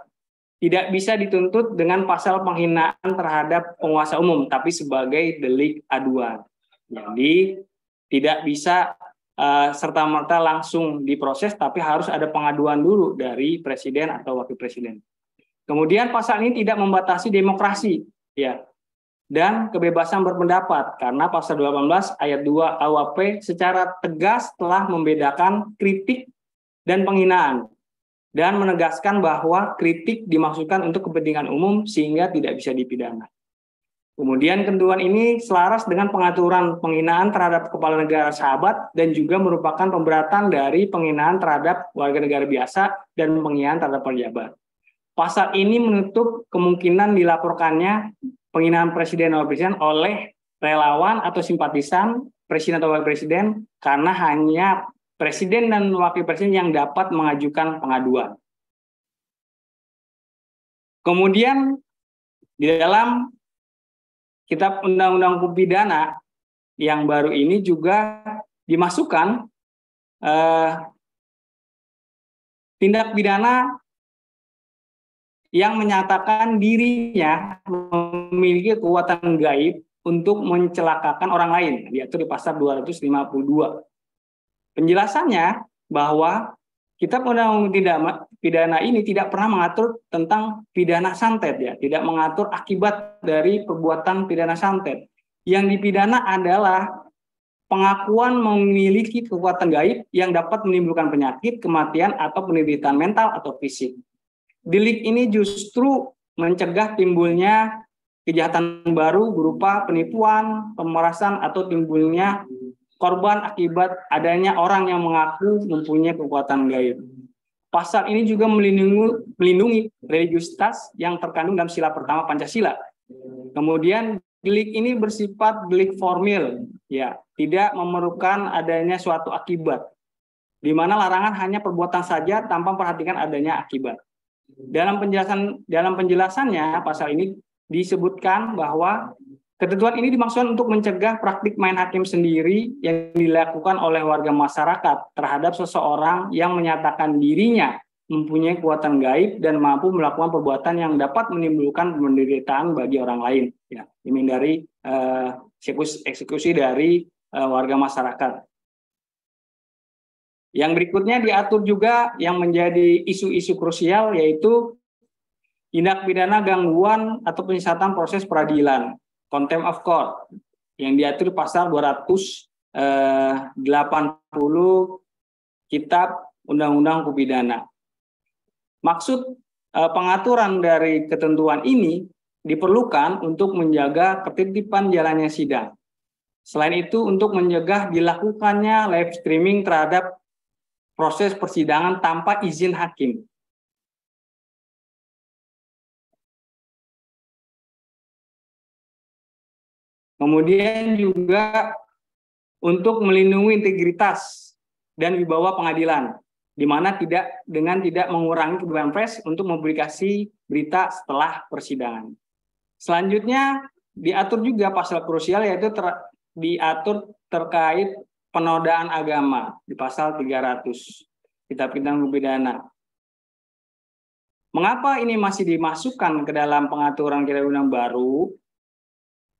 tidak bisa dituntut dengan pasal penghinaan terhadap penguasa umum, tapi sebagai delik aduan. Jadi tidak bisa serta-merta langsung diproses, tapi harus ada pengaduan dulu dari presiden atau wakil presiden. Kemudian pasal ini tidak membatasi demokrasi, ya, dan kebebasan berpendapat karena pasal 18 ayat 2 KUHP secara tegas telah membedakan kritik dan penghinaan dan menegaskan bahwa kritik dimaksudkan untuk kepentingan umum sehingga tidak bisa dipidana. Kemudian ketentuan ini selaras dengan pengaturan penghinaan terhadap kepala negara sahabat dan juga merupakan pemberatan dari penghinaan terhadap warga negara biasa dan penghinaan terhadap pejabat. Pasal ini menutup kemungkinan dilaporkannya penghinaan presiden atau presiden oleh relawan atau simpatisan presiden atau wakil presiden karena hanya presiden dan wakil presiden yang dapat mengajukan pengaduan. Kemudian di dalam Kitab Undang-Undang Hukum Pidana yang baru ini juga dimasukkan tindak pidana yang menyatakan dirinya memiliki kekuatan gaib untuk mencelakakan orang lain, diatur di pasal 252. Penjelasannya bahwa Kitab Undang-Undang Pidana ini tidak pernah mengatur tentang pidana santet, ya, tidak mengatur akibat dari perbuatan pidana santet. Yang dipidana adalah pengakuan memiliki kekuatan gaib yang dapat menimbulkan penyakit, kematian, atau penderitaan mental atau fisik. Delik ini justru mencegah timbulnya kejahatan baru berupa penipuan, pemerasan, atau timbulnya korban akibat adanya orang yang mengaku mempunyai kekuatan gaib. Pasal ini juga melindungi religiusitas yang terkandung dalam sila pertama Pancasila. Kemudian delik ini bersifat delik formil, ya, tidak memerlukan adanya suatu akibat, di mana larangan hanya perbuatan saja tanpa memperhatikan adanya akibat. Dalam penjelasannya, pasal ini disebutkan bahwa ketentuan ini dimaksudkan untuk mencegah praktik main hakim sendiri yang dilakukan oleh warga masyarakat terhadap seseorang yang menyatakan dirinya mempunyai kekuatan gaib dan mampu melakukan perbuatan yang dapat menimbulkan penderitaan bagi orang lain, ya, menghindari eksekusi dari warga masyarakat. Yang berikutnya diatur juga yang menjadi isu-isu krusial, yaitu tindak pidana gangguan atau penyesatan proses peradilan, contempt of court, yang diatur pasal 280 Kitab Undang-Undang Hukum Pidana. Maksud pengaturan dari ketentuan ini diperlukan untuk menjaga ketertiban jalannya sidang. Selain itu, untuk mencegah dilakukannya live streaming terhadap proses persidangan tanpa izin hakim. Kemudian juga untuk melindungi integritas dan wibawa pengadilan, di mana tidak mengurangi kebebasan pers untuk mempublikasi berita setelah persidangan. Selanjutnya diatur juga pasal krusial, yaitu diatur terkait penodaan agama di pasal 300 Kitab Hukum Pidana. Mengapa ini masih dimasukkan ke dalam pengaturan kitab undang baru?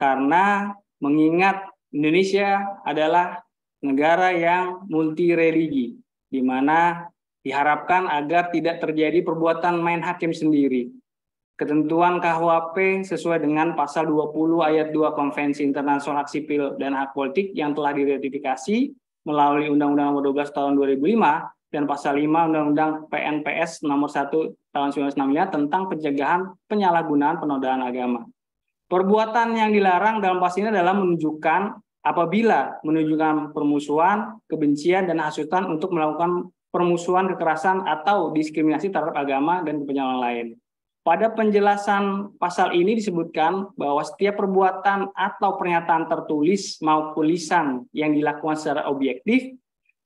Karena mengingat Indonesia adalah negara yang multi religi, di mana diharapkan agar tidak terjadi perbuatan main hakim sendiri. Ketentuan KUHP sesuai dengan pasal 20 ayat 2 Konvensi Internasional Hak Sipil dan Hak Politik yang telah diratifikasi melalui Undang-Undang Nomor 12 Tahun 2005 dan pasal 5 Undang-Undang PNPS Nomor 1 Tahun 1965 tentang pencegahan penyalahgunaan penodaan agama. Perbuatan yang dilarang dalam pasal ini adalah apabila menunjukkan permusuhan, kebencian, dan hasutan untuk melakukan permusuhan, kekerasan, atau diskriminasi terhadap agama dan kepentingan lain. Pada penjelasan pasal ini disebutkan bahwa setiap perbuatan atau pernyataan tertulis maupun lisan yang dilakukan secara objektif,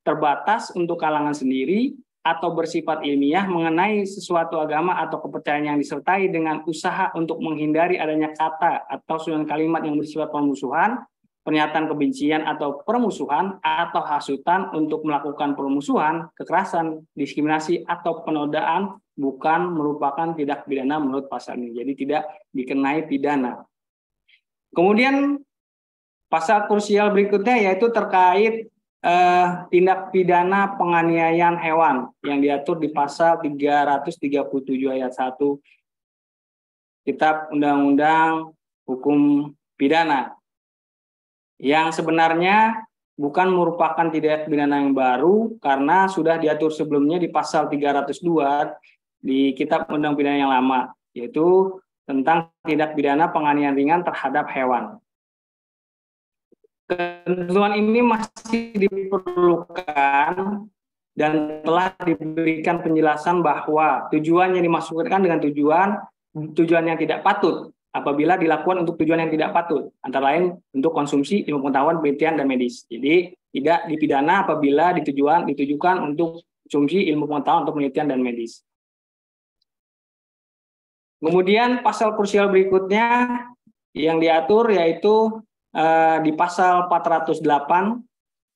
terbatas untuk kalangan sendiri, atau bersifat ilmiah mengenai sesuatu agama atau kepercayaan yang disertai dengan usaha untuk menghindari adanya kata atau susunan kalimat yang bersifat permusuhan, pernyataan kebencian atau permusuhan, atau hasutan untuk melakukan permusuhan, kekerasan, diskriminasi, atau penodaan bukan merupakan tindak pidana menurut pasal ini. Jadi tidak dikenai pidana. Kemudian pasal krusial berikutnya yaitu terkait tindak pidana penganiayaan hewan yang diatur di pasal 337 ayat 1 Kitab Undang-Undang Hukum Pidana, yang sebenarnya bukan merupakan tindak pidana yang baru karena sudah diatur sebelumnya di pasal 302 di Kitab Undang Pidana yang lama, yaitu tentang tindak pidana penganiayaan ringan terhadap hewan. Ketentuan ini masih diperlukan dan telah diberikan penjelasan bahwa tujuan yang dimasukkan dengan tujuan yang tidak patut apabila dilakukan untuk tujuan yang tidak patut, antara lain untuk konsumsi ilmu pengetahuan, penelitian, dan medis. Jadi tidak dipidana apabila ditujukan untuk konsumsi ilmu pengetahuan untuk penelitian dan medis. Kemudian pasal krusial berikutnya yang diatur yaitu di pasal 408,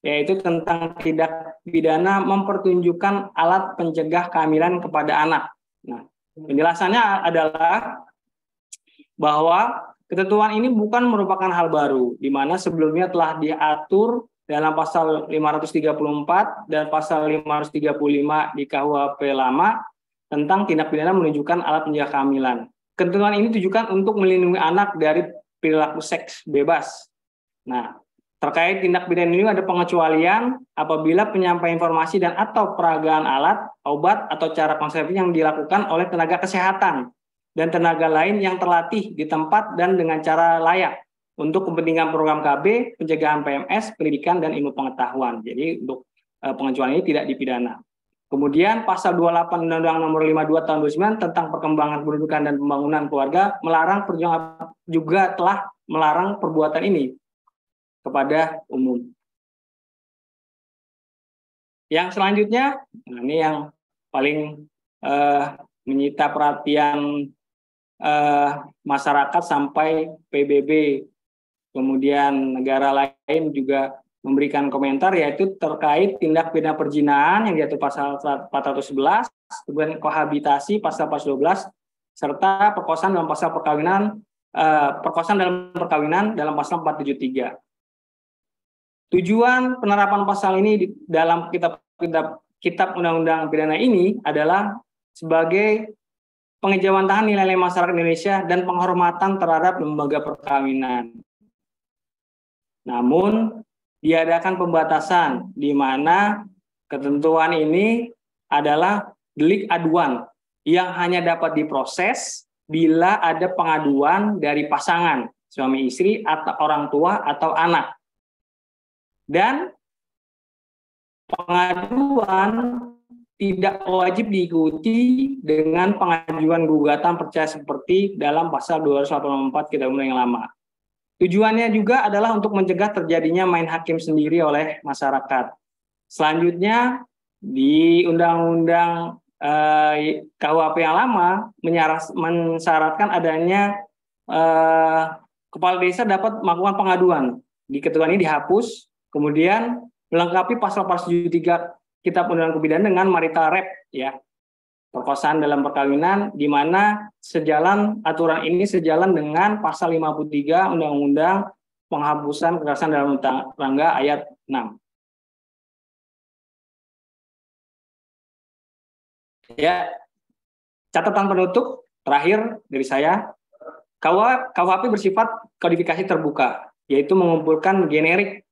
yaitu tentang tindak pidana mempertunjukkan alat pencegah kehamilan kepada anak. Nah, penjelasannya adalah bahwa ketentuan ini bukan merupakan hal baru, di mana sebelumnya telah diatur dalam pasal 534 dan pasal 535 di KUHP lama tentang tindak pidana menunjukkan alat pencegah kehamilan. Ketentuan ini ditujukan untuk melindungi anak dari perilaku seks bebas. Nah, terkait tindak pidana ini ada pengecualian apabila penyampaian informasi dan atau peragaan alat, obat, atau cara konservasi yang dilakukan oleh tenaga kesehatan dan tenaga lain yang terlatih di tempat dan dengan cara layak untuk kepentingan program KB, pencegahan PMS, pendidikan, dan ilmu pengetahuan. Jadi untuk pengecualian ini tidak dipidana. Kemudian pasal 28 Undang-Undang Nomor 52 Tahun 2009 tentang perkembangan pendudukan dan pembangunan keluarga melarang juga telah melarang perbuatan ini kepada umum. Yang selanjutnya, nah ini yang paling menyita perhatian masyarakat sampai PBB, kemudian negara lain juga memberikan komentar, yaitu terkait tindak pidana perzinahan yang diatur pasal 411, kemudian kohabitasi pasal 412, serta perkosaan dalam pasal perkawinan, dalam pasal 473. Tujuan penerapan pasal ini di dalam kitab undang-undang pidana ini adalah sebagai pengejawantahan nilai-nilai masyarakat Indonesia dan penghormatan terhadap lembaga perkawinan. Namun, diadakan pembatasan di mana ketentuan ini adalah delik aduan yang hanya dapat diproses bila ada pengaduan dari pasangan, suami istri, atau orang tua, atau anak. Dan pengaduan tidak wajib diikuti dengan pengajuan gugatan percaya seperti dalam pasal 284 Kitab Undang yang lama. Tujuannya juga adalah untuk mencegah terjadinya main hakim sendiri oleh masyarakat. Selanjutnya, di Undang-Undang KUHP yang lama mensyaratkan adanya kepala desa dapat melakukan pengaduan. Di ketentuan ini dihapus, kemudian melengkapi pasal 473 Kitab Undang-Undang Pidana dengan marital rape, ya, perkosaan dalam perkawinan, di mana aturan ini sejalan dengan pasal 53 Undang-Undang Penghapusan Kekerasan dalam Rumah Tangga ayat 6. Ya, catatan penutup terakhir dari saya, KUHP bersifat kodifikasi terbuka, yaitu mengumpulkan generik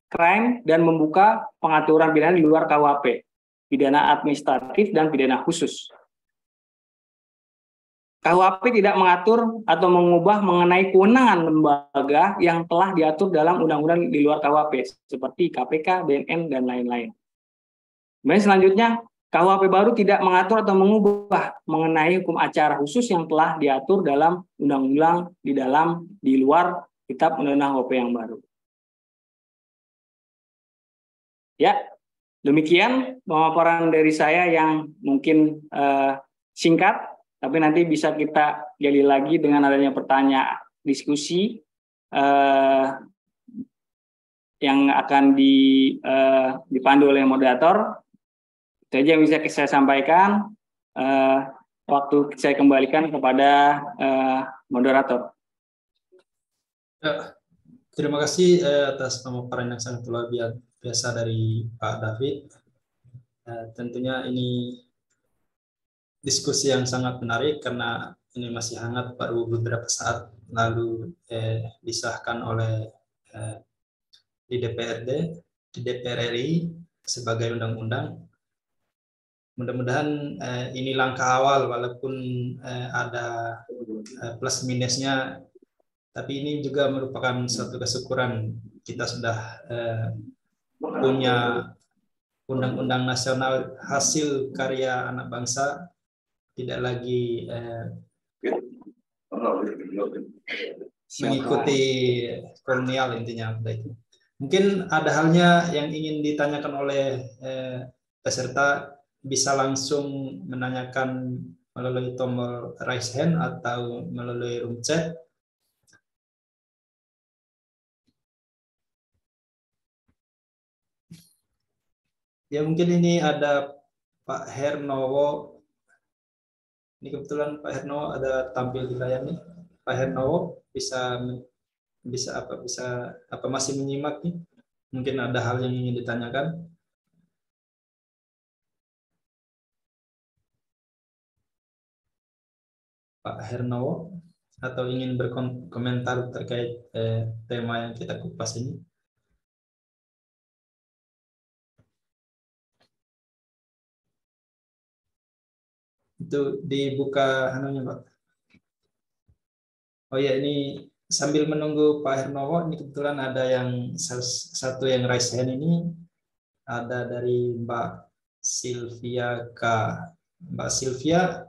crime dan membuka pengaturan pidana di luar KUHP, pidana administratif dan pidana khusus. KUHP tidak mengatur atau mengubah mengenai kewenangan lembaga yang telah diatur dalam undang-undang di luar KUHP, seperti KPK, BNN, dan lain-lain. Kemudian selanjutnya, KUHP baru tidak mengatur atau mengubah mengenai hukum acara khusus yang telah diatur dalam undang-undang di luar Kitab Undang-Undang KUHP yang baru. Ya, demikian pemaparan dari saya yang mungkin singkat, tapi nanti bisa kita gali lagi dengan adanya pertanyaan diskusi yang akan dipandu oleh moderator. Itu aja yang bisa saya sampaikan. Waktu saya kembalikan kepada moderator. Ya, terima kasih atas pemaparan yang sangat luar biasa dari Pak David. Tentunya ini diskusi yang sangat menarik karena ini masih hangat, baru beberapa saat lalu disahkan oleh di DPR RI sebagai undang-undang. Mudah-mudahan ini langkah awal, walaupun ada plus minusnya, tapi ini juga merupakan suatu kesyukuran kita sudah punya undang-undang nasional hasil karya anak bangsa, tidak lagi mengikuti kolonial intinya. Mungkin ada halnya yang ingin ditanyakan oleh peserta, bisa langsung menanyakan melalui tombol raise hand atau melalui room chat. Ya mungkin ini ada Pak Hernowo. Ini kebetulan Pak Hernowo ada tampil di layar nih. Pak Hernowo bisa masih menyimak nih? Mungkin ada hal yang ingin ditanyakan. Pak Hernowo, atau ingin berkomentar terkait tema yang kita kupas ini? Itu dibuka anunya, Pak. Oh ya, ini sambil menunggu Pak Hernowo, ini kebetulan ada yang satu yang raise hand ini, ada dari Mbak Sylvia K. Mbak Sylvia.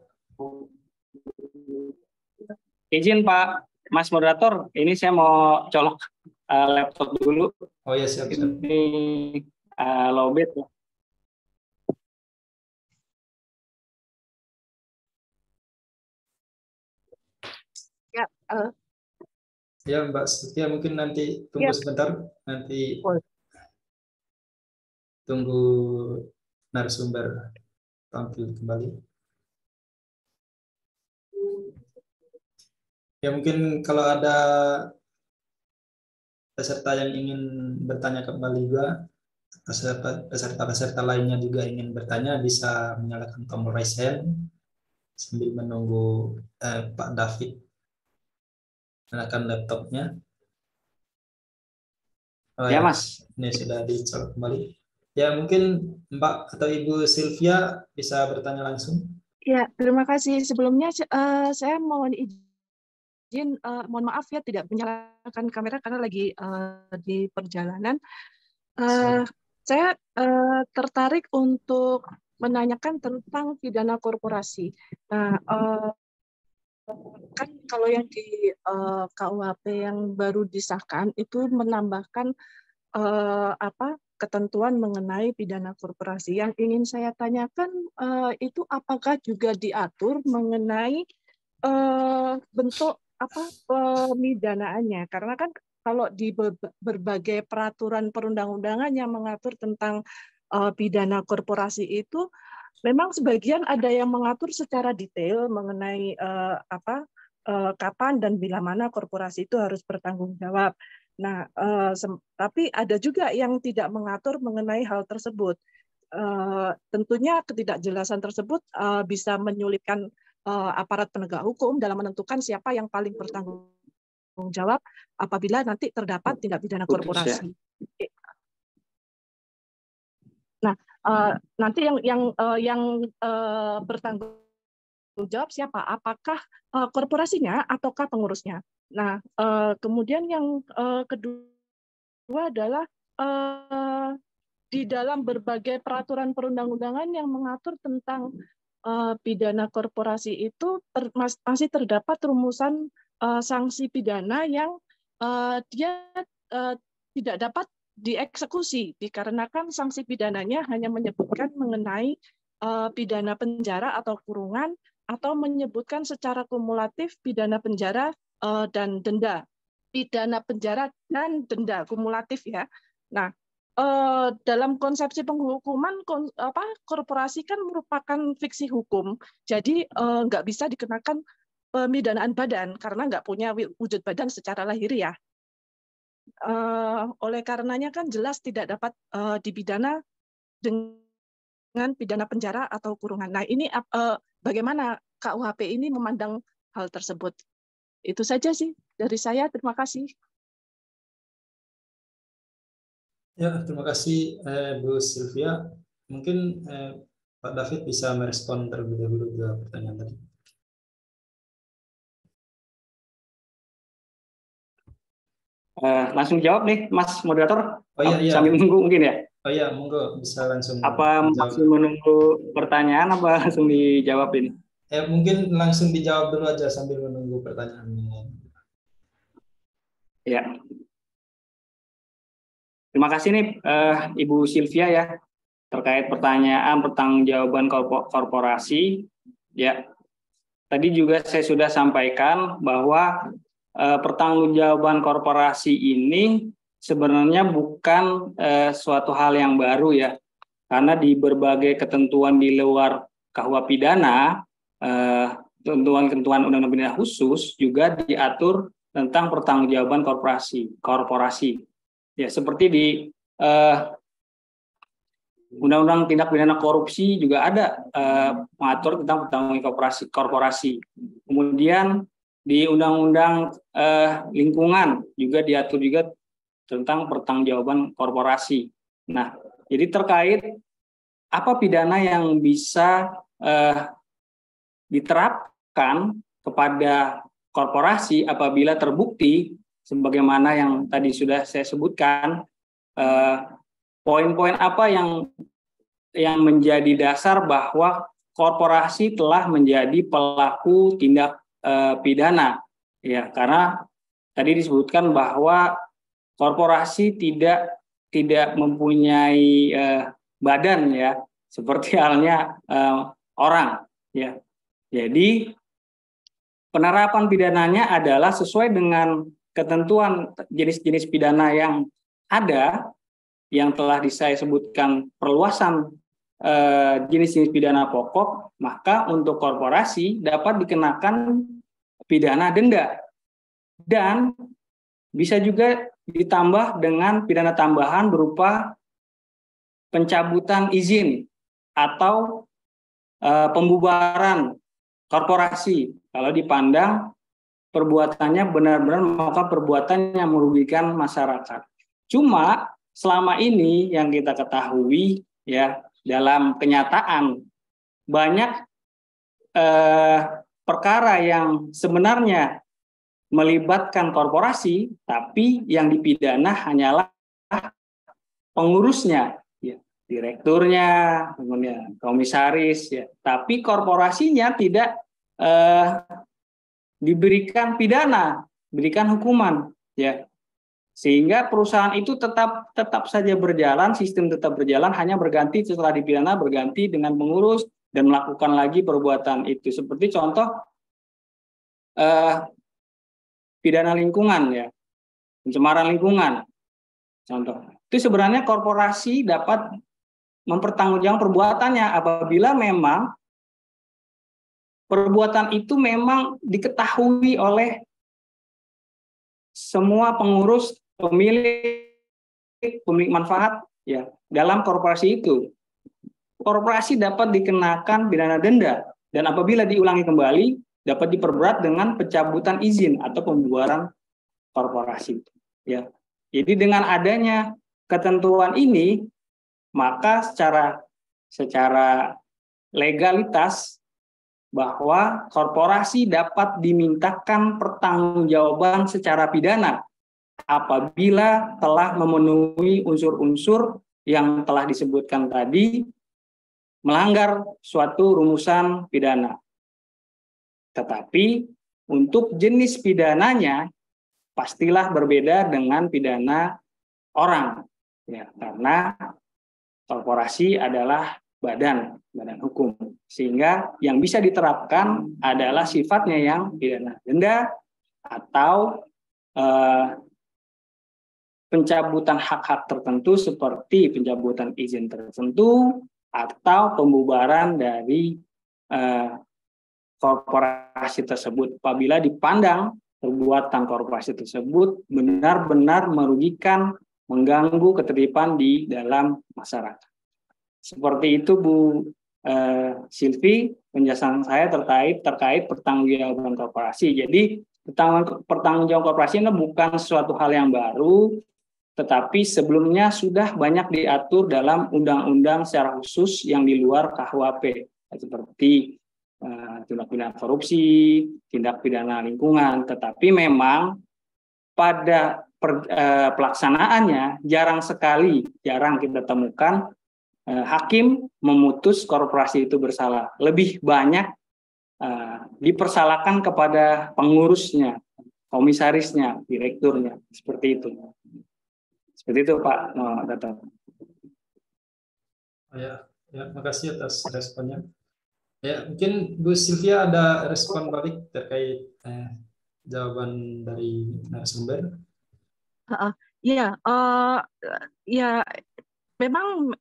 Izin Pak, Mas Moderator, ini saya mau colok laptop dulu. Oh ya, siap. Ini lowbat ya. Ya, Mbak Setia, mungkin nanti tunggu sebentar, nanti tunggu narasumber tampil kembali. Ya, mungkin kalau ada peserta yang ingin bertanya kembali juga, peserta lainnya juga ingin bertanya, bisa menyalakan tombol raise hand sambil menunggu Pak David menyalakan laptopnya. Oh, ya Mas, ini sudah dicolok kembali. Ya, mungkin Mbak atau Ibu Sylvia bisa bertanya langsung. Ya, terima kasih. Sebelumnya saya mohon izin, mohon maaf ya tidak menyalakan kamera karena lagi di perjalanan. Saya tertarik untuk menanyakan tentang pidana korporasi. Nah, kan kalau yang di KUHP yang baru disahkan itu menambahkan ketentuan mengenai pidana korporasi. Yang ingin saya tanyakan itu apakah juga diatur mengenai bentuk pemidanaannya? Karena kan kalau di berbagai peraturan perundang-undangan yang mengatur tentang pidana korporasi itu memang sebagian ada yang mengatur secara detail mengenai kapan dan bila mana korporasi itu harus bertanggung jawab. Nah, tapi ada juga yang tidak mengatur mengenai hal tersebut. Tentunya ketidakjelasan tersebut bisa menyulitkan aparat penegak hukum dalam menentukan siapa yang paling bertanggung jawab apabila nanti terdapat tindak pidana korporasi. Nah, nanti yang bertanggung jawab siapa? Apakah korporasinya ataukah pengurusnya? Nah, kemudian yang kedua adalah di dalam berbagai peraturan perundang-undangan yang mengatur tentang pidana korporasi itu masih terdapat rumusan sanksi pidana yang dia tidak dapat dieksekusi dikarenakan sanksi pidananya hanya menyebutkan mengenai pidana penjara atau kurungan atau menyebutkan secara kumulatif pidana penjara dan denda. Pidana penjara dan denda kumulatif ya. Nah, dalam konsepsi penghukuman korporasi kan merupakan fiksi hukum. Jadi nggak bisa dikenakan pemidanaan badan karena nggak punya wujud badan secara lahiriah. Oleh karenanya kan jelas tidak dapat dipidana dengan pidana penjara atau kurungan. Nah, ini bagaimana KUHP ini memandang hal tersebut? Itu saja sih dari saya. Terima kasih. Ya, terima kasih Bu Sylvia. Mungkin Pak David bisa merespon terlebih dahulu ke pertanyaan tadi. langsung jawab nih, Mas Moderator. Oh iya, iya. Sambil menunggu mungkin ya. Oh iya, monggo bisa langsung. Apa masih menunggu pertanyaan apa langsung dijawab ini? Mungkin langsung dijawab dulu aja sambil menunggu pertanyaannya. Ya. Terima kasih nih Ibu Sylvia ya terkait pertanyaan pertanggungjawaban korporasi. Ya. Tadi juga saya sudah sampaikan bahwa pertanggungjawaban korporasi ini sebenarnya bukan suatu hal yang baru ya. karena di berbagai ketentuan di luar KUH pidana, ketentuan Undang-Undang Pidana Khusus juga diatur tentang pertanggungjawaban korporasi. Ya, seperti di Undang-Undang Tindak Pidana Korupsi juga ada mengatur tentang pertanggungjawaban korporasi. Kemudian di Undang-Undang Lingkungan juga diatur juga tentang pertanggungjawaban korporasi. Nah, jadi terkait apa pidana yang bisa diterapkan kepada korporasi apabila terbukti, sebagaimana yang tadi sudah saya sebutkan, poin-poin apa yang menjadi dasar bahwa korporasi telah menjadi pelaku tindak pidana, ya, karena tadi disebutkan bahwa korporasi tidak mempunyai badan, ya, seperti halnya orang, ya. Jadi penerapan pidananya adalah sesuai dengan ketentuan jenis-jenis pidana yang ada, yang telah saya sebutkan perluasan jenis-jenis pidana pokok, maka untuk korporasi dapat dikenakan pidana denda dan bisa juga ditambah dengan pidana tambahan berupa pencabutan izin atau pembubaran korporasi kalau dipandang perbuatannya benar-benar melakukan perbuatan yang merugikan masyarakat. Cuma selama ini yang kita ketahui, ya, dalam kenyataan banyak perkara yang sebenarnya melibatkan korporasi, tapi yang dipidana hanyalah pengurusnya, ya, direkturnya, kemudian komisaris, ya, tapi korporasinya tidak diberikan pidana, diberikan hukuman, ya, sehingga perusahaan itu tetap saja berjalan, sistem tetap berjalan, hanya berganti setelah dipidana berganti dengan pengurus dan melakukan lagi perbuatan itu. Seperti contoh pidana lingkungan, ya, pencemaran lingkungan, contoh. Itu sebenarnya korporasi dapat mempertanggungjawabkan perbuatannya apabila memang perbuatan itu memang diketahui oleh semua pengurus, pemilik manfaat, ya, dalam korporasi itu. Korporasi dapat dikenakan pidana denda dan apabila diulangi kembali dapat diperberat dengan pencabutan izin atau pembubaran korporasi. Ya. Jadi dengan adanya ketentuan ini, maka secara legalitas bahwa korporasi dapat dimintakan pertanggungjawaban secara pidana apabila telah memenuhi unsur-unsur yang telah disebutkan tadi, melanggar suatu rumusan pidana. Tetapi untuk jenis pidananya pastilah berbeda dengan pidana orang, ya, karena korporasi adalah badan hukum, sehingga yang bisa diterapkan adalah sifatnya yang pidana denda atau pencabutan hak-hak tertentu seperti pencabutan izin tertentu atau pembubaran dari korporasi tersebut apabila dipandang perbuatan korporasi tersebut benar-benar merugikan, mengganggu ketertiban di dalam masyarakat. Seperti itu, Bu Silvi, penjelasan saya terkait pertanggungjawaban korporasi. Jadi pertanggungjawaban korporasi ini bukan suatu hal yang baru, tetapi sebelumnya sudah banyak diatur dalam undang-undang secara khusus yang di luar KUHP, seperti tindak pidana korupsi, tindak pidana lingkungan. Tetapi memang pada pelaksanaannya jarang kita temukan hakim memutus korporasi itu bersalah. Lebih banyak dipersalahkan kepada pengurusnya, komisarisnya, direkturnya, seperti itu. Seperti itu, Pak Dato. Ya, makasih atas responnya. Ya, mungkin Bu Sylvia ada respon balik terkait jawaban dari narasumber. Ya, memang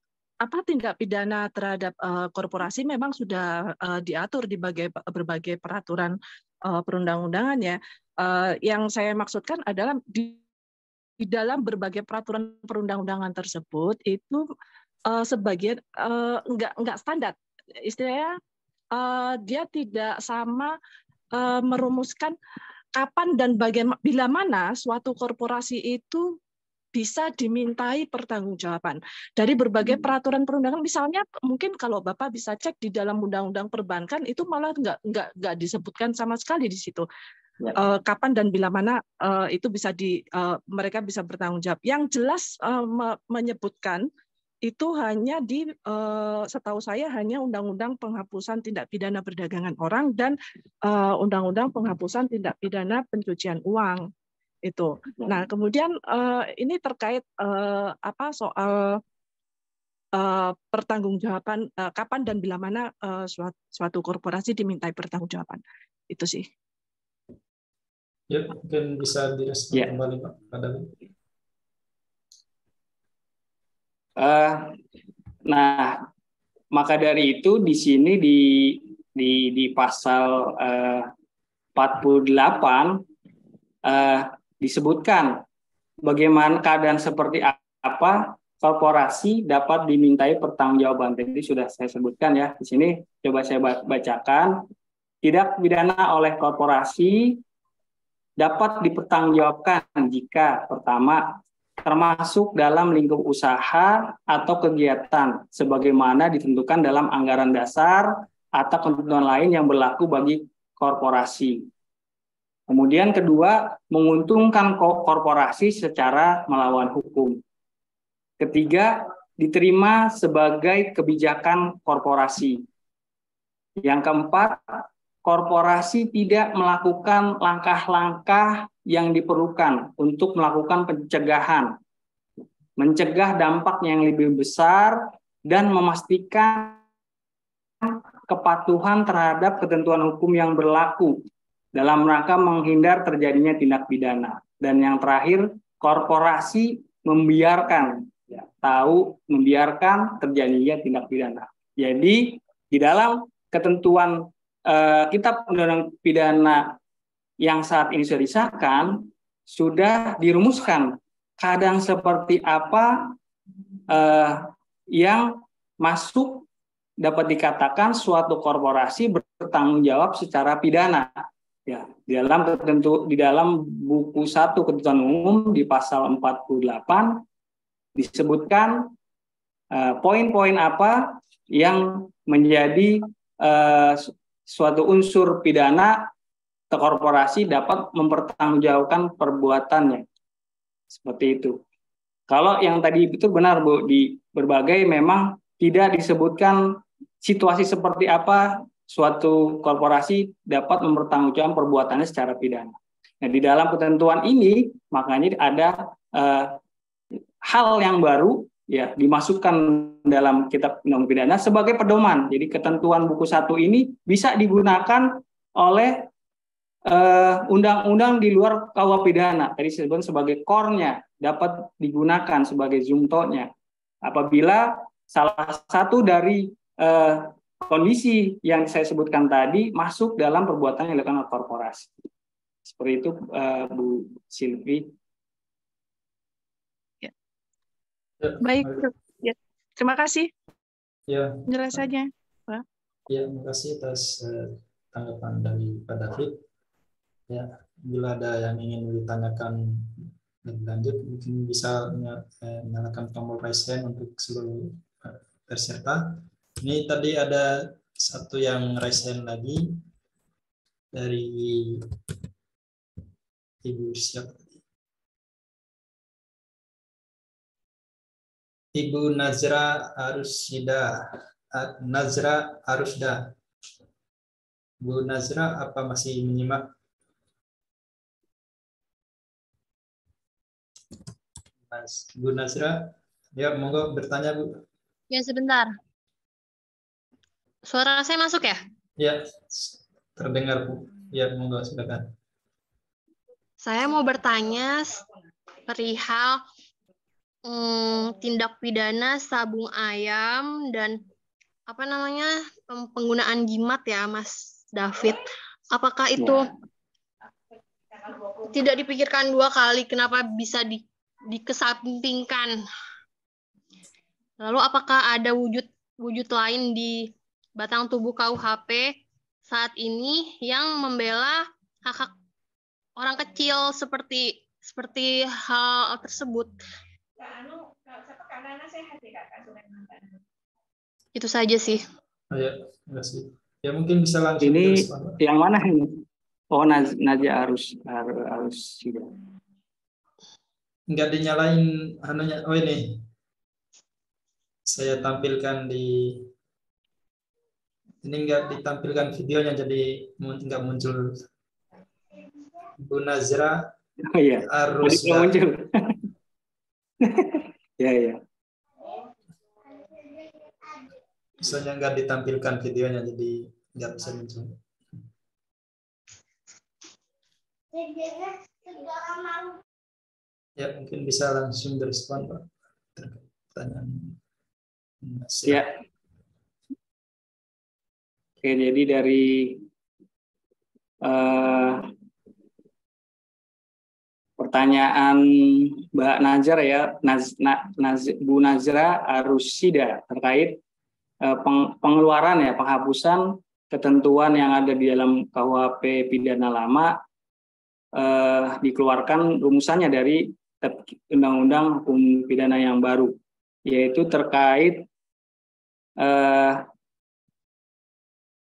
tindak pidana terhadap korporasi memang sudah diatur di berbagai peraturan perundang-undangan ya. Yang saya maksudkan adalah di dalam berbagai peraturan perundang-undangan tersebut itu sebagian enggak standar. Istilahnya dia tidak sama merumuskan kapan dan bagaimana bila mana suatu korporasi itu bisa dimintai pertanggungjawaban dari berbagai peraturan perundangan. Misalnya mungkin kalau Bapak bisa cek di dalam Undang-Undang Perbankan itu malah nggak disebutkan sama sekali di situ. Ya. Kapan dan bila mana itu bisa mereka bisa bertanggung jawab. Yang jelas menyebutkan itu hanya setahu saya hanya Undang-Undang Penghapusan Tindak Pidana Perdagangan Orang dan Undang-Undang Penghapusan Tindak Pidana Pencucian Uang itu. Nah, kemudian ini terkait soal pertanggungjawaban kapan dan bila mana suatu korporasi dimintai pertanggungjawaban. Itu sih. Ya, mungkin bisa direspon kembali Pak Kadali. Nah, maka dari itu di sini di pasal 48 disebutkan bagaimana keadaan seperti apa korporasi dapat dimintai pertanggungjawaban. Tadi sudah saya sebutkan ya. Di sini coba saya bacakan. Tindak pidana oleh korporasi dapat dipertanggungjawabkan jika pertama termasuk dalam lingkup usaha atau kegiatan sebagaimana ditentukan dalam anggaran dasar atau ketentuan lain yang berlaku bagi korporasi. Kemudian kedua, menguntungkan korporasi secara melawan hukum. Ketiga, diterima sebagai kebijakan korporasi. Yang keempat, korporasi tidak melakukan langkah-langkah yang diperlukan untuk melakukan pencegahan, mencegah dampak yang lebih besar, dan memastikan kepatuhan terhadap ketentuan hukum yang berlaku dalam rangka menghindar terjadinya tindak pidana. Dan yang terakhir, korporasi membiarkan terjadinya tindak pidana. Jadi di dalam ketentuan Kitab Undang-Undang Pidana yang saat ini sudah disahkan, sudah dirumuskan keadaan seperti apa yang masuk dapat dikatakan suatu korporasi bertanggung jawab secara pidana. Ya, di dalam buku 1 Ketentuan Umum di pasal 48 disebutkan poin-poin apa yang menjadi suatu unsur pidana korporasi dapat mempertanggungjawabkan perbuatannya. Seperti itu. Kalau yang tadi itu benar Bu, di berbagai memang tidak disebutkan situasi seperti apa suatu korporasi dapat mempertanggungjawabkan perbuatannya secara pidana. Nah, di dalam ketentuan ini makanya ada hal yang baru ya dimasukkan dalam Kitab Undang-Undang Pidana sebagai pedoman. Jadi ketentuan buku 1 ini bisa digunakan oleh undang-undang di luar KUH pidana. Tadi disebut sebagai core-nya, dapat digunakan sebagai zumto-nya. Apabila salah satu dari kondisi yang saya sebutkan tadi masuk dalam perbuatan yang dilakukan oleh korporasi. Seperti itu Bu Silvi. Ya. Baik, ya. Terima kasih. Ya. Penjelasannya. Ya, terima kasih atas tanggapan dari Pak David. Ya, bila ada yang ingin ditanyakan lebih lanjut, mungkin bisa menyalakan tombol raise hand untuk seluruh peserta. Ini tadi ada satu yang raise hand lagi dari Ibu siapa? Ibu Nazra Arusda. Bu Nazra, apa masih menyimak? Bu Nazra, ya monggo bertanya Bu. Ya sebentar. Suara saya masuk ya? Ya, terdengar Bu. Ya monggo silakan. Saya mau bertanya perihal tindak pidana sabung ayam dan penggunaan jimat ya, Mas David. Apakah itu tidak dipikirkan dua kali? Kenapa bisa dikesampingkan? Lalu apakah ada wujud lain di batang tubuh KUHP saat ini yang membela hak-hak orang kecil seperti hal tersebut? Itu saja sih. Ya, terima kasih. Ya mungkin bisa langsung Ini terus, Pak. yang mana ini? Oh, Naja harus sudah. Nggak dinyalain anunya. Oh ini. Saya tampilkan di ini nggak ditampilkan videonya jadi nggak muncul. Bu Nazra Oh iya. harus Tadi muncul. Ya ya. Soalnya nggak ditampilkan videonya jadi nggak bisa muncul. Ya mungkin bisa langsung direspon Pak terkait pertanyaan. Ya. Oke, jadi dari pertanyaan Mbak Nazar ya, Bu Nazra Arusida terkait pengeluaran ya, penghapusan ketentuan yang ada di dalam KUHP pidana lama dikeluarkan rumusannya dari Undang-Undang Hukum Pidana yang baru, yaitu terkait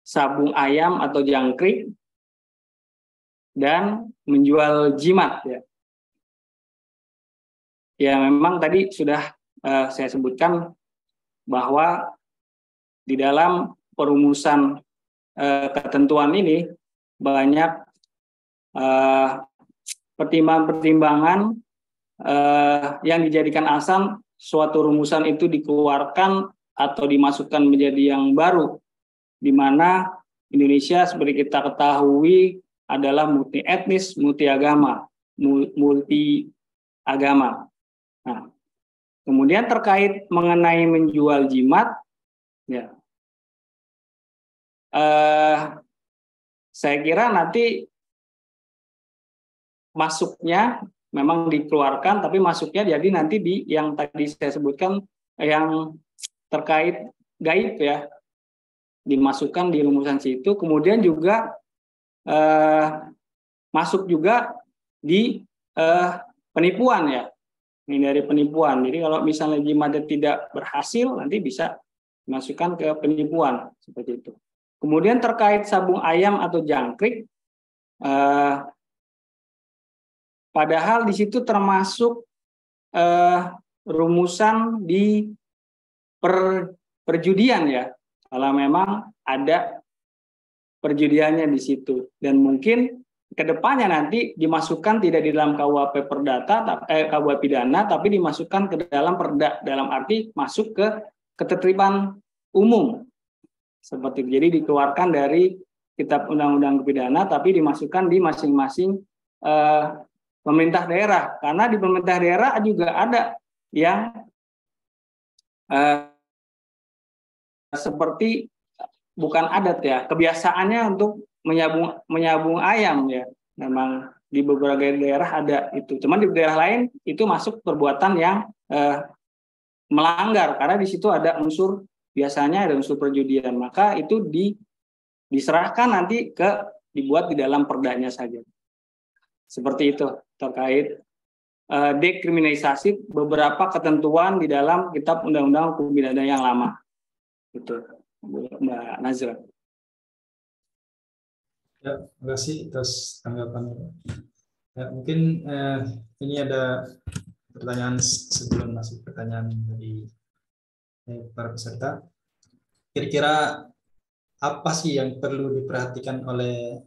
sabung ayam atau jangkrik dan menjual jimat ya. Ya memang tadi sudah saya sebutkan bahwa di dalam perumusan ketentuan ini banyak pertimbangan-pertimbangan yang dijadikan alasan suatu rumusan itu dikeluarkan atau dimasukkan menjadi yang baru, di mana Indonesia seperti kita ketahui adalah multi etnis, multi agama. Nah, kemudian terkait mengenai menjual jimat, ya, saya kira nanti masuknya memang dikeluarkan, tapi masuknya jadi nanti di yang tadi saya sebutkan yang terkait gaib ya, dimasukkan di rumusan situ. Kemudian juga masuk juga di penipuan ya, ini dari penipuan. Jadi kalau misalnya jimatnya tidak berhasil, nanti bisa dimasukkan ke penipuan seperti itu. Kemudian terkait sabung ayam atau jangkrik, padahal di situ termasuk rumusan di perjudian ya, kalau memang ada perjudiannya di situ, dan mungkin kedepannya nanti dimasukkan tidak di dalam KUHP Perdata, KUHP Pidana, tapi dimasukkan ke dalam Perda, dalam arti masuk ke ketertiban umum seperti itu. Jadi dikeluarkan dari Kitab Undang-Undang Pidana, tapi dimasukkan di masing-masing pemerintah daerah, karena di pemerintah daerah juga ada yang seperti bukan adat ya, kebiasaannya untuk menyabung ayam ya. Memang di beberapa daerah ada itu, cuman di daerah lain itu masuk perbuatan yang melanggar, karena di situ ada unsur, biasanya ada unsur perjudian, maka itu diserahkan nanti dibuat di dalam perdanya saja. Seperti itu terkait dekriminalisasi beberapa ketentuan di dalam Kitab Undang-Undang Hukum Pidana yang lama. Itu Mbak Nazra. Ya, terima kasih atas tanggapannya. Ya, mungkin ini ada pertanyaan sebelum masuk pertanyaan dari para peserta. Kira-kira apa sih yang perlu diperhatikan oleh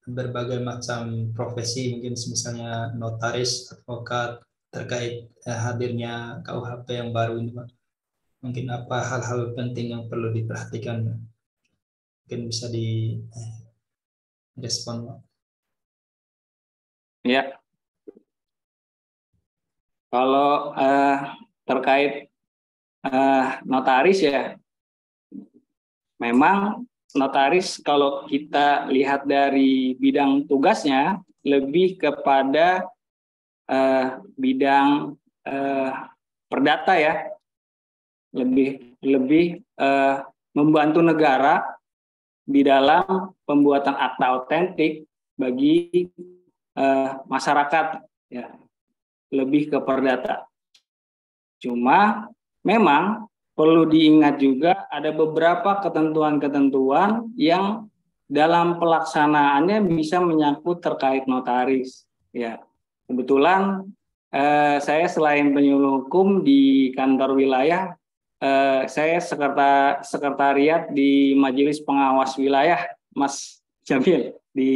berbagai macam profesi, mungkin misalnya notaris, advokat, terkait hadirnya KUHP yang baru ini, Pak? Mungkin apa hal-hal penting yang perlu diperhatikan? Mungkin bisa direspon, Pak. Ya. Kalau terkait notaris ya, memang notaris kalau kita lihat dari bidang tugasnya lebih kepada bidang perdata ya, lebih membantu negara di dalam pembuatan akta otentik bagi masyarakat ya, lebih ke perdata. Cuma memang perlu diingat juga ada beberapa ketentuan-ketentuan yang dalam pelaksanaannya bisa menyangkut terkait notaris. Ya, kebetulan saya selain penyuluh hukum di kantor wilayah, saya sekretariat di Majelis Pengawas Wilayah, Mas Jamil, di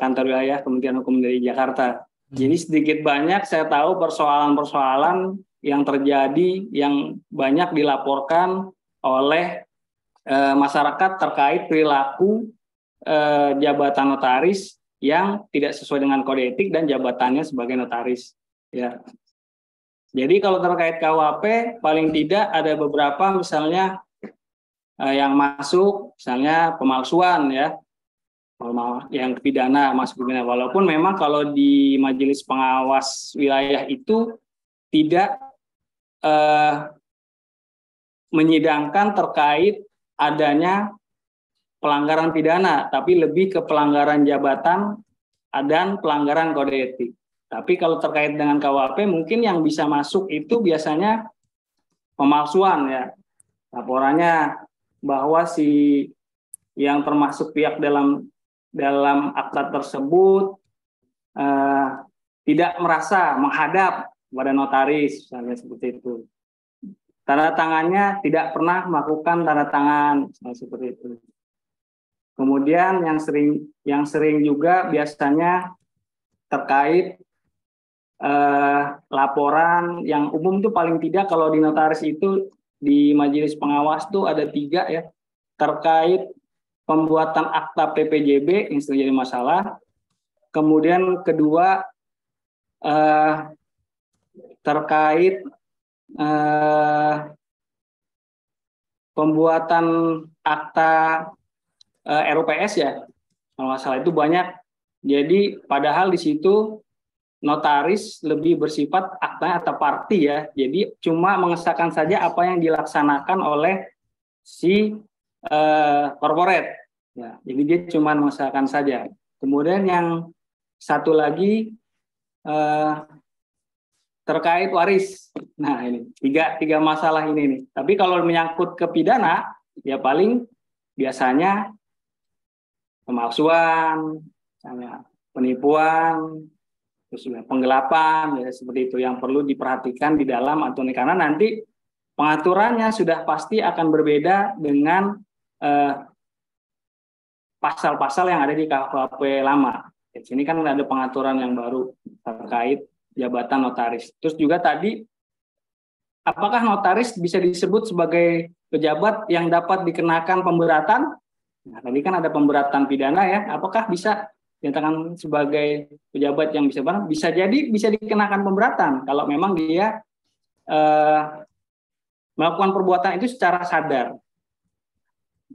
kantor wilayah Kementerian Hukum dari Jakarta. Jadi sedikit banyak saya tahu persoalan-persoalan yang terjadi yang banyak dilaporkan oleh masyarakat terkait perilaku jabatan notaris yang tidak sesuai dengan kode etik dan jabatannya sebagai notaris. Ya. Jadi kalau terkait KUHP paling tidak ada beberapa misalnya yang masuk, misalnya pemalsuan ya. Yang pidana masuk pidana, walaupun memang kalau di Majelis Pengawas Wilayah itu tidak menyidangkan terkait adanya pelanggaran pidana, tapi lebih ke pelanggaran jabatan dan pelanggaran kode etik. Tapi kalau terkait dengan KUHP mungkin yang bisa masuk itu biasanya pemalsuan ya, laporannya bahwa si yang termasuk pihak dalam akta tersebut tidak merasa menghadap kepada notaris, misalnya seperti itu. Tanda tangannya tidak pernah melakukan tanda tangan, seperti itu. Kemudian yang sering juga biasanya terkait laporan yang umum itu paling tidak kalau di notaris itu di majelis pengawas itu ada 3 ya, terkait pembuatan akta PPJB yang sering jadi masalah. Kemudian kedua terkait pembuatan akta RUPS ya, kalau nggak salah itu banyak. Jadi padahal di situ notaris lebih bersifat akta parti ya, jadi cuma mengesahkan saja apa yang dilaksanakan oleh si corporate ya, jadi dia cuma mengesahkan saja. Kemudian yang satu lagi terkait waris. Nah ini tiga masalah ini nih. Tapi kalau menyangkut ke pidana ya paling biasanya pemalsuan, misalnya penipuan, terus penggelapan ya, seperti itu yang perlu diperhatikan di dalam aturan, karena nanti pengaturannya sudah pasti akan berbeda dengan pasal-pasal yang ada di KUHP lama. Di sini kan ada pengaturan yang baru terkait jabatan notaris. Terus juga tadi, apakah notaris bisa disebut sebagai pejabat yang dapat dikenakan pemberatan? Nah, tadi kan ada pemberatan pidana ya, apakah bisa dinyatakan sebagai pejabat yang bisa barang? Bisa jadi bisa dikenakan pemberatan kalau memang dia melakukan perbuatan itu secara sadar.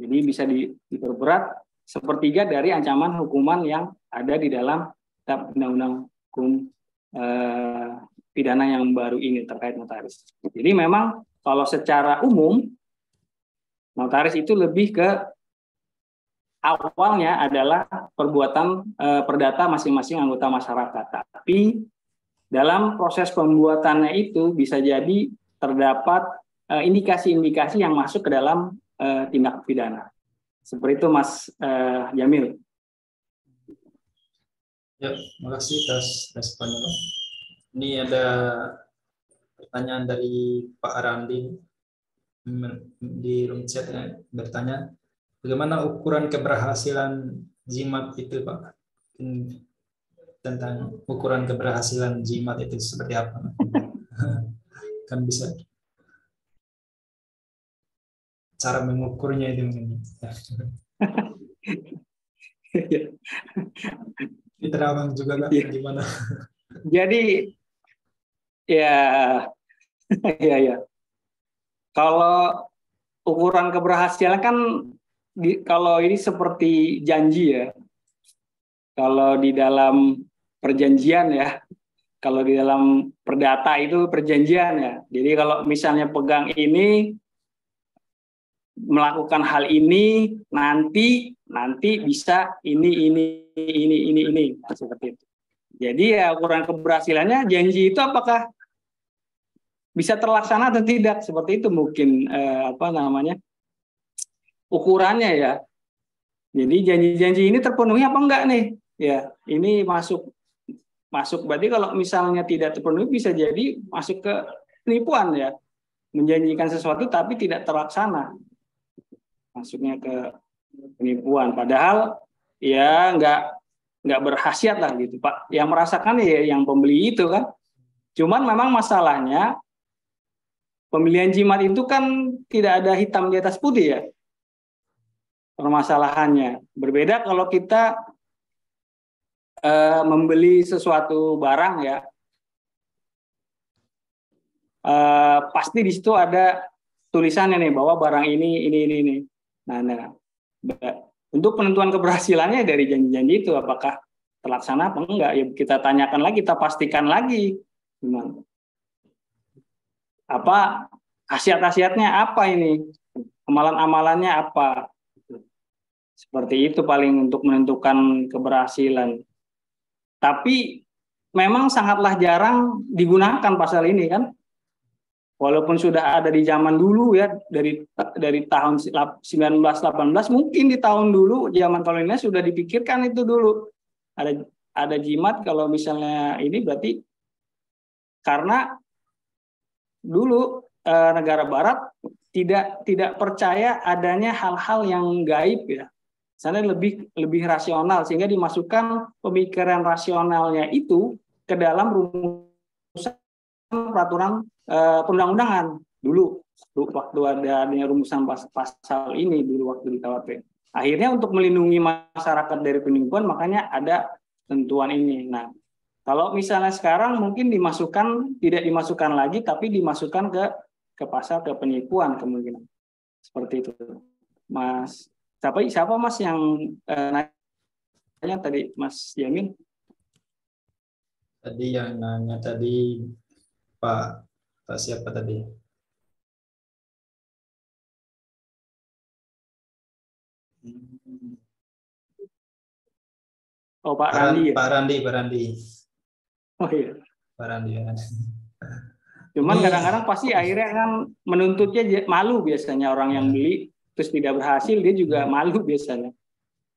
Jadi bisa diperberat 1/3 dari ancaman hukuman yang ada di dalam Undang-Undang Hukum Pidana yang baru ini terkait notaris. Jadi memang kalau secara umum notaris itu lebih ke awalnya adalah perbuatan perdata masing-masing anggota masyarakat. Tapi dalam proses pembuatannya itu bisa jadi terdapat indikasi-indikasi yang masuk ke dalam tindak pidana. Seperti itu Mas Jamil. Ya, makasih atas responnya, Pak. Ini ada pertanyaan dari Pak Arandi di room chat bertanya, bagaimana ukuran keberhasilan jimat itu, Pak? Tentang ukuran keberhasilan jimat itu seperti apa? Kan bisa cara mengukurnya itu mungkin. Diterangkan juga nggak gimana? Jadi Ya, ya. Kalau ukuran keberhasilan kan kalau ini seperti janji ya. Kalau di dalam perjanjian ya, kalau di dalam perdata itu perjanjian ya. Jadi kalau misalnya pegang ini, melakukan hal ini, nanti bisa ini seperti itu. Jadi ya ukuran keberhasilannya janji itu apakah bisa terlaksana atau tidak, seperti itu mungkin ukurannya ya. Jadi janji-janji ini terpenuhi apa enggak nih? Ya, ini masuk berarti kalau misalnya tidak terpenuhi bisa jadi masuk ke penipuan ya. Menjanjikan sesuatu tapi tidak terlaksana. Masuknya ke penipuan, padahal ya nggak berkhasiat lah gitu Pak. Yang merasakan ya yang pembeli itu kan. Cuman memang masalahnya pembelian jimat itu kan tidak ada hitam di atas putih ya. Permasalahannya berbeda kalau kita membeli sesuatu barang ya, pasti di situ ada tulisannya nih bahwa barang ini. Nah, untuk penentuan keberhasilannya dari janji-janji itu apakah terlaksana apa enggak ya, kita tanyakan lagi, kita pastikan lagi gimana, apa khasiat-khasiatnya apa ini, amalan-amalannya apa. Seperti itu paling untuk menentukan keberhasilan. Tapi memang sangatlah jarang digunakan pasal ini kan. Walaupun sudah ada di zaman dulu ya, dari tahun 1918, mungkin di tahun dulu zaman kolonial sudah dipikirkan itu dulu. Ada jimat kalau misalnya ini berarti karena dulu negara barat tidak percaya adanya hal-hal yang gaib ya. Sana lebih rasional, sehingga dimasukkan pemikiran rasionalnya itu ke dalam rumusan peraturan perundang-undangan dulu waktu adanya rumusan pasal ini dulu waktu di KUHP. Akhirnya untuk melindungi masyarakat dari penipuan makanya ada tentuan ini. Nah, kalau misalnya sekarang mungkin tidak dimasukkan lagi tapi dimasukkan ke pasal ke penipuan kemungkinan. Seperti itu. Mas Siapa Mas yang nanya tadi, Mas Yamin? Tadi yang nanya tadi Pak siapa tadi? Oh Pak Randi. Pak Randi. Oh iya. Pak Randi. Cuman kadang-kadang pasti akhirnya kan menuntutnya malu biasanya orang yang beli terus tidak berhasil, dia juga malu biasanya.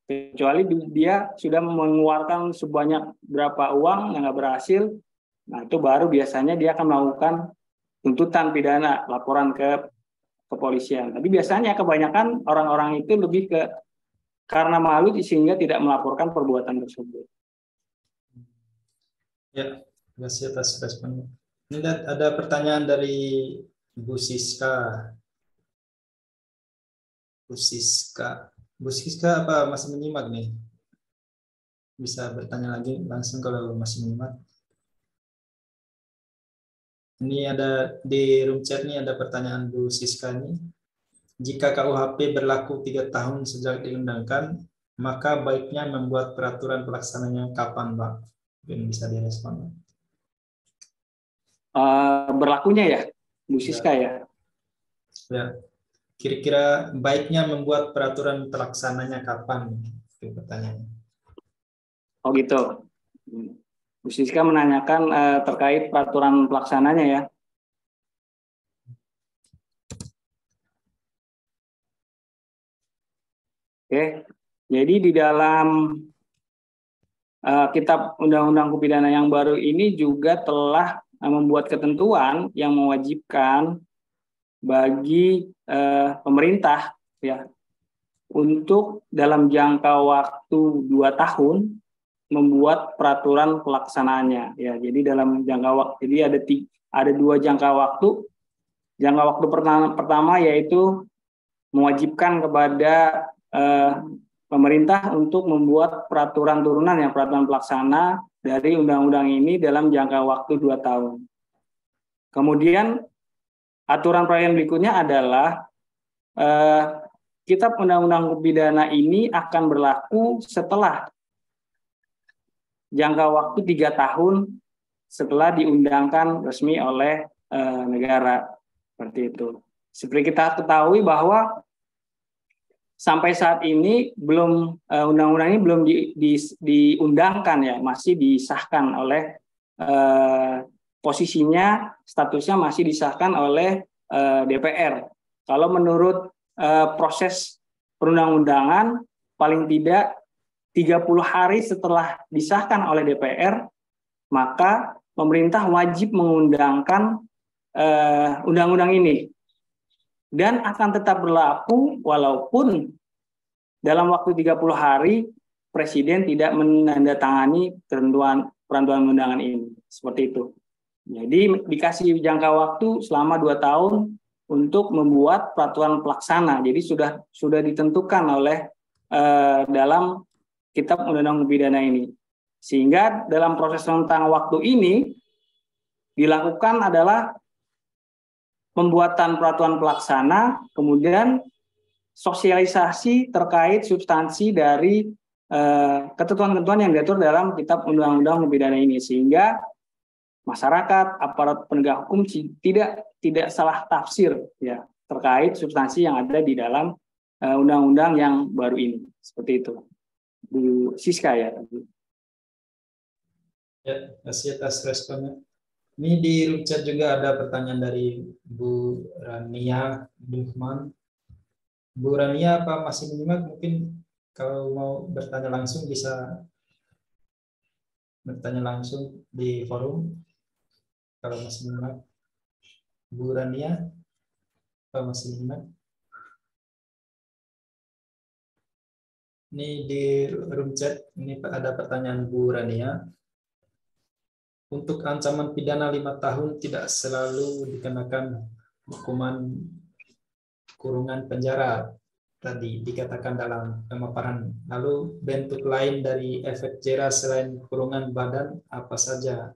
Kecuali dia sudah mengeluarkan sebanyak berapa uang yang nggak berhasil, nah itu baru biasanya dia akan melakukan tuntutan pidana, laporan ke kepolisian. Tapi biasanya kebanyakan orang-orang itu lebih karena malu sehingga tidak melaporkan perbuatan tersebut. Ya, terima kasih atas responnya. Ini ada pertanyaan dari Bu Siska. Bu Siska apa masih menyimak nih? Bisa bertanya lagi langsung kalau masih menyimak. Ini ada di room chat nih ada pertanyaan Bu Siska nih. Jika KUHP berlaku 3 tahun sejak diundangkan, maka baiknya membuat peraturan pelaksananya kapan, Pak? Mungkin bisa direspon. Berlakunya ya, Bu Siska ya. Ya. Kira-kira baiknya membuat peraturan pelaksananya kapan? Itu pertanyaannya. Oh gitu. Bu Siska menanyakan terkait peraturan pelaksananya ya. Oke, jadi di dalam Kitab Undang-Undang Hukum Pidana yang baru ini juga telah membuat ketentuan yang mewajibkan bagi pemerintah ya untuk dalam jangka waktu 2 tahun membuat peraturan pelaksanaannya ya. Jadi dalam jangka waktu, jadi ada 2 jangka waktu. Jangka waktu pertama yaitu mewajibkan kepada pemerintah untuk membuat peraturan turunan ya, peraturan pelaksana dari undang-undang ini dalam jangka waktu 2 tahun. Kemudian aturan peralihan berikutnya adalah Kitab Undang-Undang Pidana ini akan berlaku setelah jangka waktu 3 tahun setelah diundangkan resmi oleh negara, seperti itu. Seperti kita ketahui bahwa sampai saat ini belum undang-undang ini belum diundangkan ya, masih disahkan oleh posisinya, statusnya masih disahkan oleh DPR. Kalau menurut proses perundang-undangan, paling tidak 30 hari setelah disahkan oleh DPR, maka pemerintah wajib mengundangkan undang-undang ini. Dan akan tetap berlaku walaupun dalam waktu 30 hari Presiden tidak menandatangani peraturan undangan ini. Seperti itu. Jadi dikasih jangka waktu selama 2 tahun untuk membuat peraturan pelaksana. Jadi sudah ditentukan oleh dalam Kitab Undang-Undang Pidana ini. Sehingga dalam proses rentang waktu ini dilakukan adalah pembuatan peraturan pelaksana, kemudian sosialisasi terkait substansi dari ketentuan-ketentuan yang diatur dalam Kitab Undang-Undang Pidana ini, sehingga masyarakat, aparat penegak hukum tidak salah tafsir ya terkait substansi yang ada di dalam undang-undang yang baru ini. Seperti itu. Bu Siska ya. Ya, terima kasih atas responnya. Ini di room chat juga ada pertanyaan dari Bu Rania Duhman. Bu Rania, apa masih menyimak? Mungkin kalau mau bertanya langsung bisa bertanya langsung di forum. Kalau masih menyimak, Bu Rania, apa masih menyimak? Ini di room chat, ini ada pertanyaan Bu Rania. Untuk ancaman pidana 5 tahun tidak selalu dikenakan hukuman kurungan penjara, tadi dikatakan dalam pemaparan. Lalu bentuk lain dari efek jera selain kurungan badan apa saja?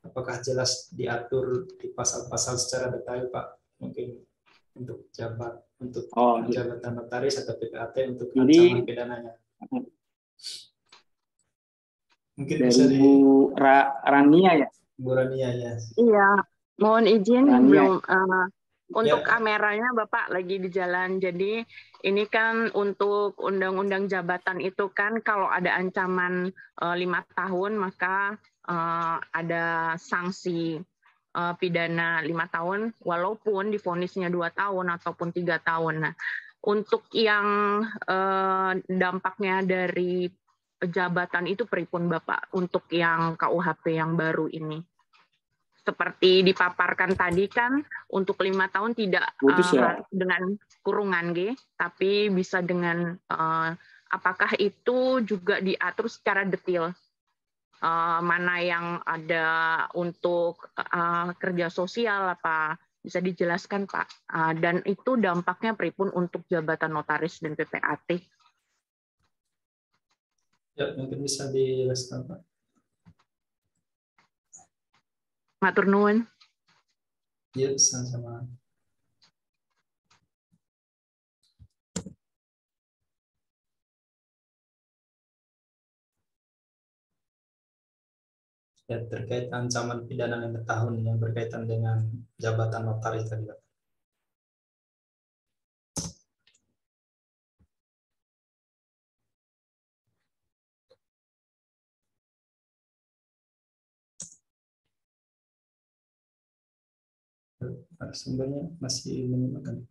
Apakah jelas diatur di pasal-pasal secara detail, Pak? Mungkin untuk jabatan notaris atau PPAT untuk ancaman pidananya. Mungkin dari bisa Bu Rania ya. Bu Rania ya. Iya, mohon izin Rania. untuk Ya. kameranya Bapak lagi di jalan. Jadi ini kan untuk undang-undang jabatan itu kan kalau ada ancaman 5 tahun maka ada sanksi pidana 5 tahun walaupun divonisnya 2 tahun ataupun 3 tahun. Nah, untuk yang dampaknya dari jabatan itu pripun Bapak untuk yang KUHP yang baru ini? Seperti dipaparkan tadi kan untuk 5 tahun tidak harus dengan kurungan tapi bisa dengan apakah itu juga diatur secara detail mana yang ada untuk kerja sosial apa bisa dijelaskan Pak, dan itu dampaknya pripun untuk jabatan notaris dan PPAT? Ya, mungkin bisa dijelaskan, Pak. Matur nuwun. Ya, sama-sama. Ya, terkait ancaman pidana 5 tahun yang berkaitan dengan jabatan notaris tadi, Pak. Sumbernya masih menyimak.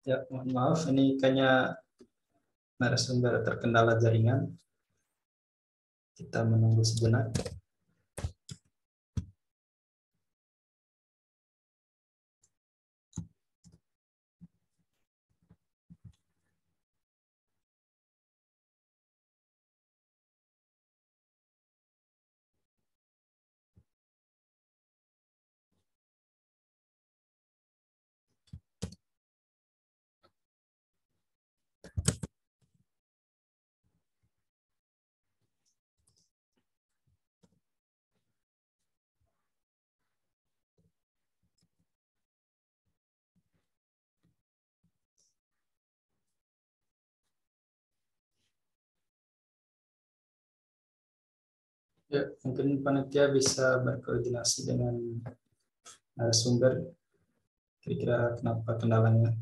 Ya, mohon maaf, ini kayaknya narasumber terkendala jaringan. Kita menunggu sejenak. Ya, mungkin panitia bisa berkoordinasi dengan narasumber. Kira-kira kenapa kendalanya?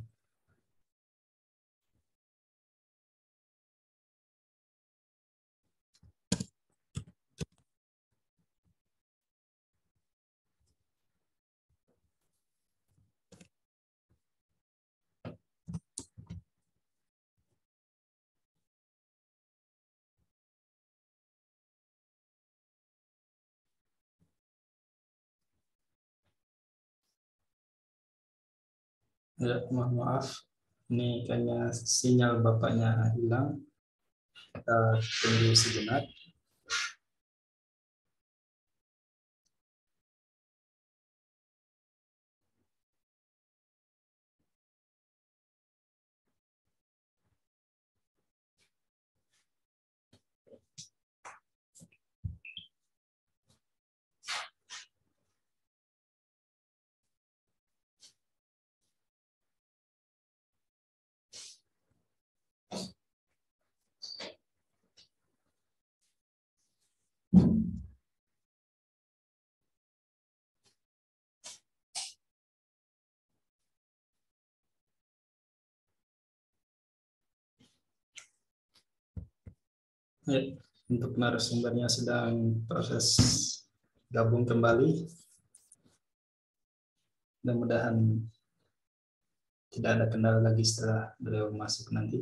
Ya, mohon maaf. Ini kayaknya sinyal bapaknya hilang. Kita tunggu sejenak. Ya, untuk narasumbernya sedang proses gabung kembali. Mudah-mudahan tidak ada kendala lagi setelah beliau masuk nanti.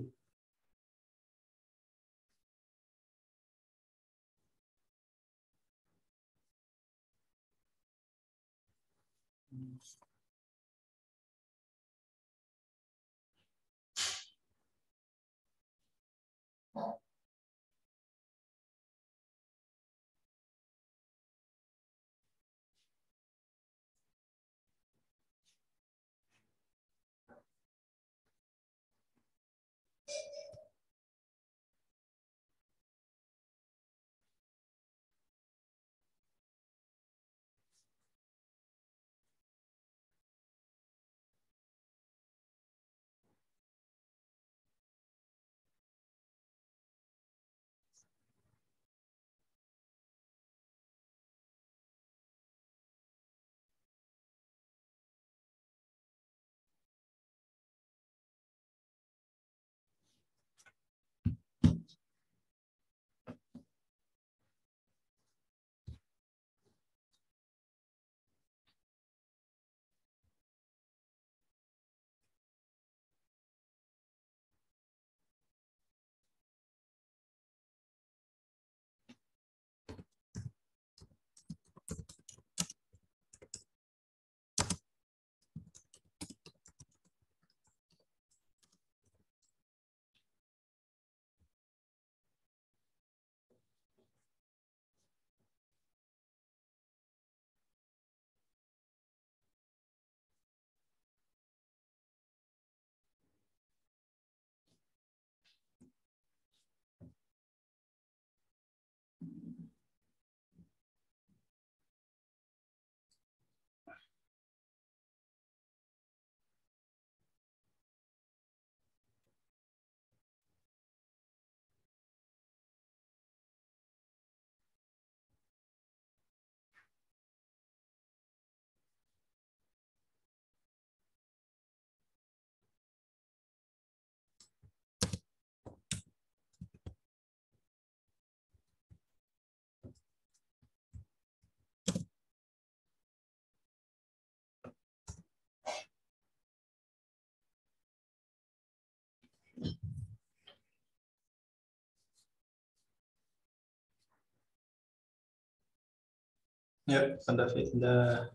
Ya, Pak David sudah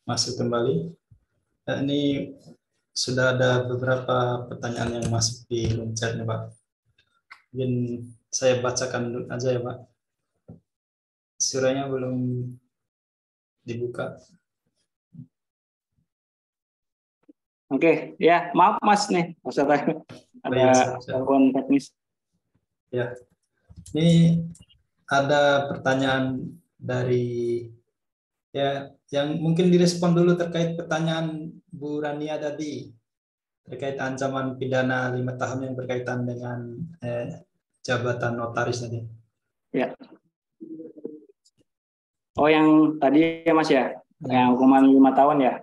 masuk kembali. Nah, ini sudah ada beberapa pertanyaan yang masuk di room chat-nya, Pak. Mungkin saya bacakan dulu aja ya, Pak. Suranya belum dibuka. Oke, ya maaf Mas nih, ada gangguan teknis. Ya, ini ada pertanyaan dari yang mungkin direspon dulu terkait pertanyaan Bu Rania tadi terkait ancaman pidana 5 tahun yang berkaitan dengan jabatan notaris tadi. Ya. Oh, yang tadi ya Mas ya, yang hukuman 5 tahun ya.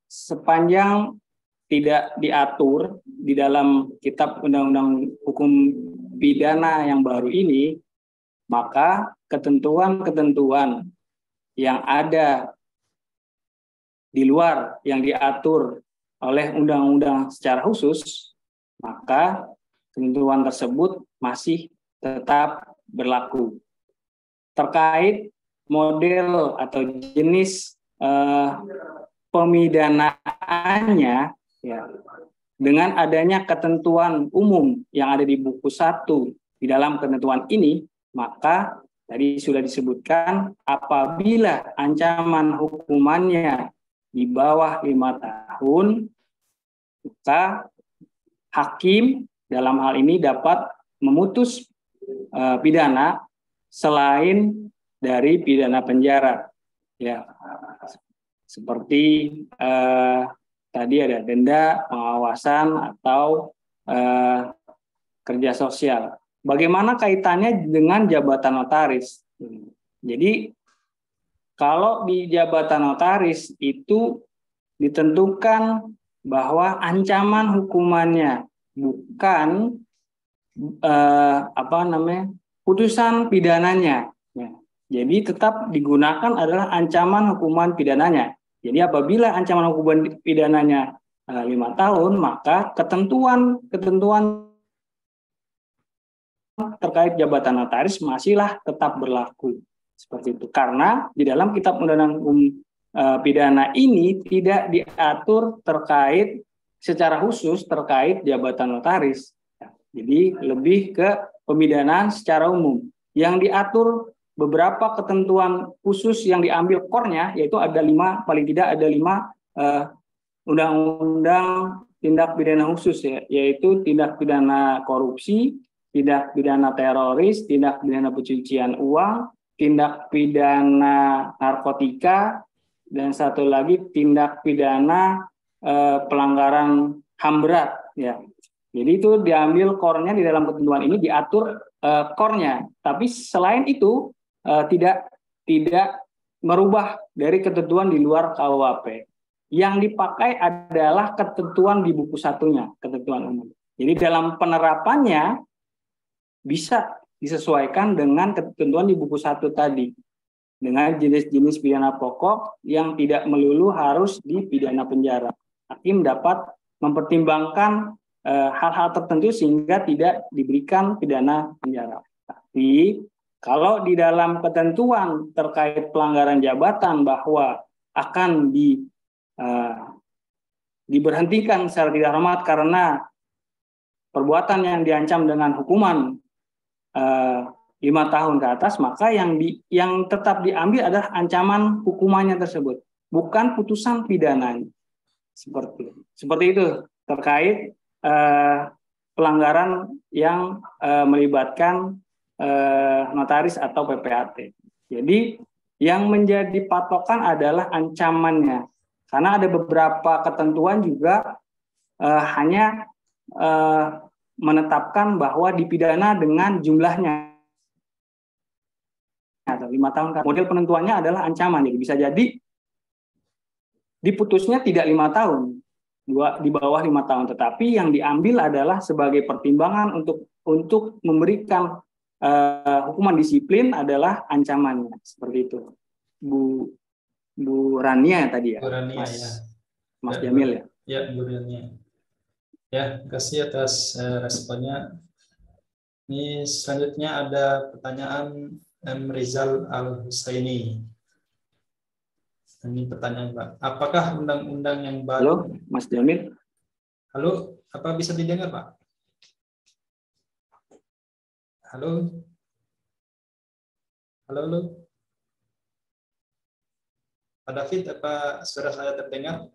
Sepanjang tidak diatur di dalam Kitab Undang-Undang Hukum Pidana yang baru ini, maka ketentuan-ketentuan yang ada di luar yang diatur oleh undang-undang secara khusus, maka ketentuan tersebut masih tetap berlaku. Terkait model atau jenis pemidanaannya, ya, dengan adanya ketentuan umum yang ada di buku 1 di dalam ketentuan ini, maka tadi sudah disebutkan apabila ancaman hukumannya di bawah 5 tahun, maka hakim dalam hal ini dapat memutus pidana selain dari pidana penjara, ya, seperti tadi ada denda, pengawasan, atau kerja sosial. Bagaimana kaitannya dengan jabatan notaris? Jadi kalau di jabatan notaris itu ditentukan bahwa ancaman hukumannya bukan putusan pidananya. Ya. Jadi tetap digunakan adalah ancaman hukuman pidananya. Jadi apabila ancaman hukuman pidananya 5 tahun, maka ketentuan terkait jabatan notaris masihlah tetap berlaku. Seperti itu. Karena di dalam Kitab Undang-Undang Hukum Pidana ini tidak diatur terkait secara khusus terkait jabatan notaris. Jadi lebih ke pemidanaan secara umum. Yang diatur beberapa ketentuan khusus yang diambil core-nya, yaitu ada 5, paling tidak ada 5 undang-undang tindak pidana khusus, ya, yaitu tindak pidana korupsi, tindak pidana teroris, tindak pidana pencucian uang, tindak pidana narkotika, dan satu lagi tindak pidana pelanggaran HAM berat, ya. Jadi itu diambil core-nya di dalam ketentuan ini, diatur core-nya. Tapi selain itu tidak merubah dari ketentuan di luar KUHP. Yang dipakai adalah ketentuan di buku 1-nya, ketentuan umum. Jadi dalam penerapannya bisa disesuaikan dengan ketentuan di buku 1 tadi. Dengan jenis-jenis pidana pokok yang tidak melulu harus di pidana penjara. Hakim dapat mempertimbangkan hal-hal tertentu sehingga tidak diberikan pidana penjara. Tapi kalau di dalam ketentuan terkait pelanggaran jabatan bahwa akan diberhentikan secara tidak hormat karena perbuatan yang diancam dengan hukuman 5 tahun ke atas, maka yang tetap diambil adalah ancaman hukumannya tersebut, bukan putusan pidananya. Seperti itu terkait pelanggaran yang melibatkan notaris atau PPAT. Jadi yang menjadi patokan adalah ancamannya, karena ada beberapa ketentuan juga hanya menetapkan bahwa dipidana dengan jumlahnya atau 5 tahun. Model penentuannya adalah ancaman, jadi bisa jadi diputusnya tidak 5 tahun, di bawah 5 tahun, tetapi yang diambil adalah sebagai pertimbangan untuk memberikan hukuman disiplin adalah ancamannya. Seperti itu, Bu Rania tadi ya, Bu Rania, Mas Jamil ya. Ya, Bu Rania. Ya, terima kasih atas responnya. Ini selanjutnya ada pertanyaan Rizal Al-Husaini. Ini pertanyaan, Pak. Apakah undang-undang yang baru... Halo, Mas Jamil. Halo, apa bisa didengar, Pak? Halo? Halo? Pak David, apa suara saya terdengar?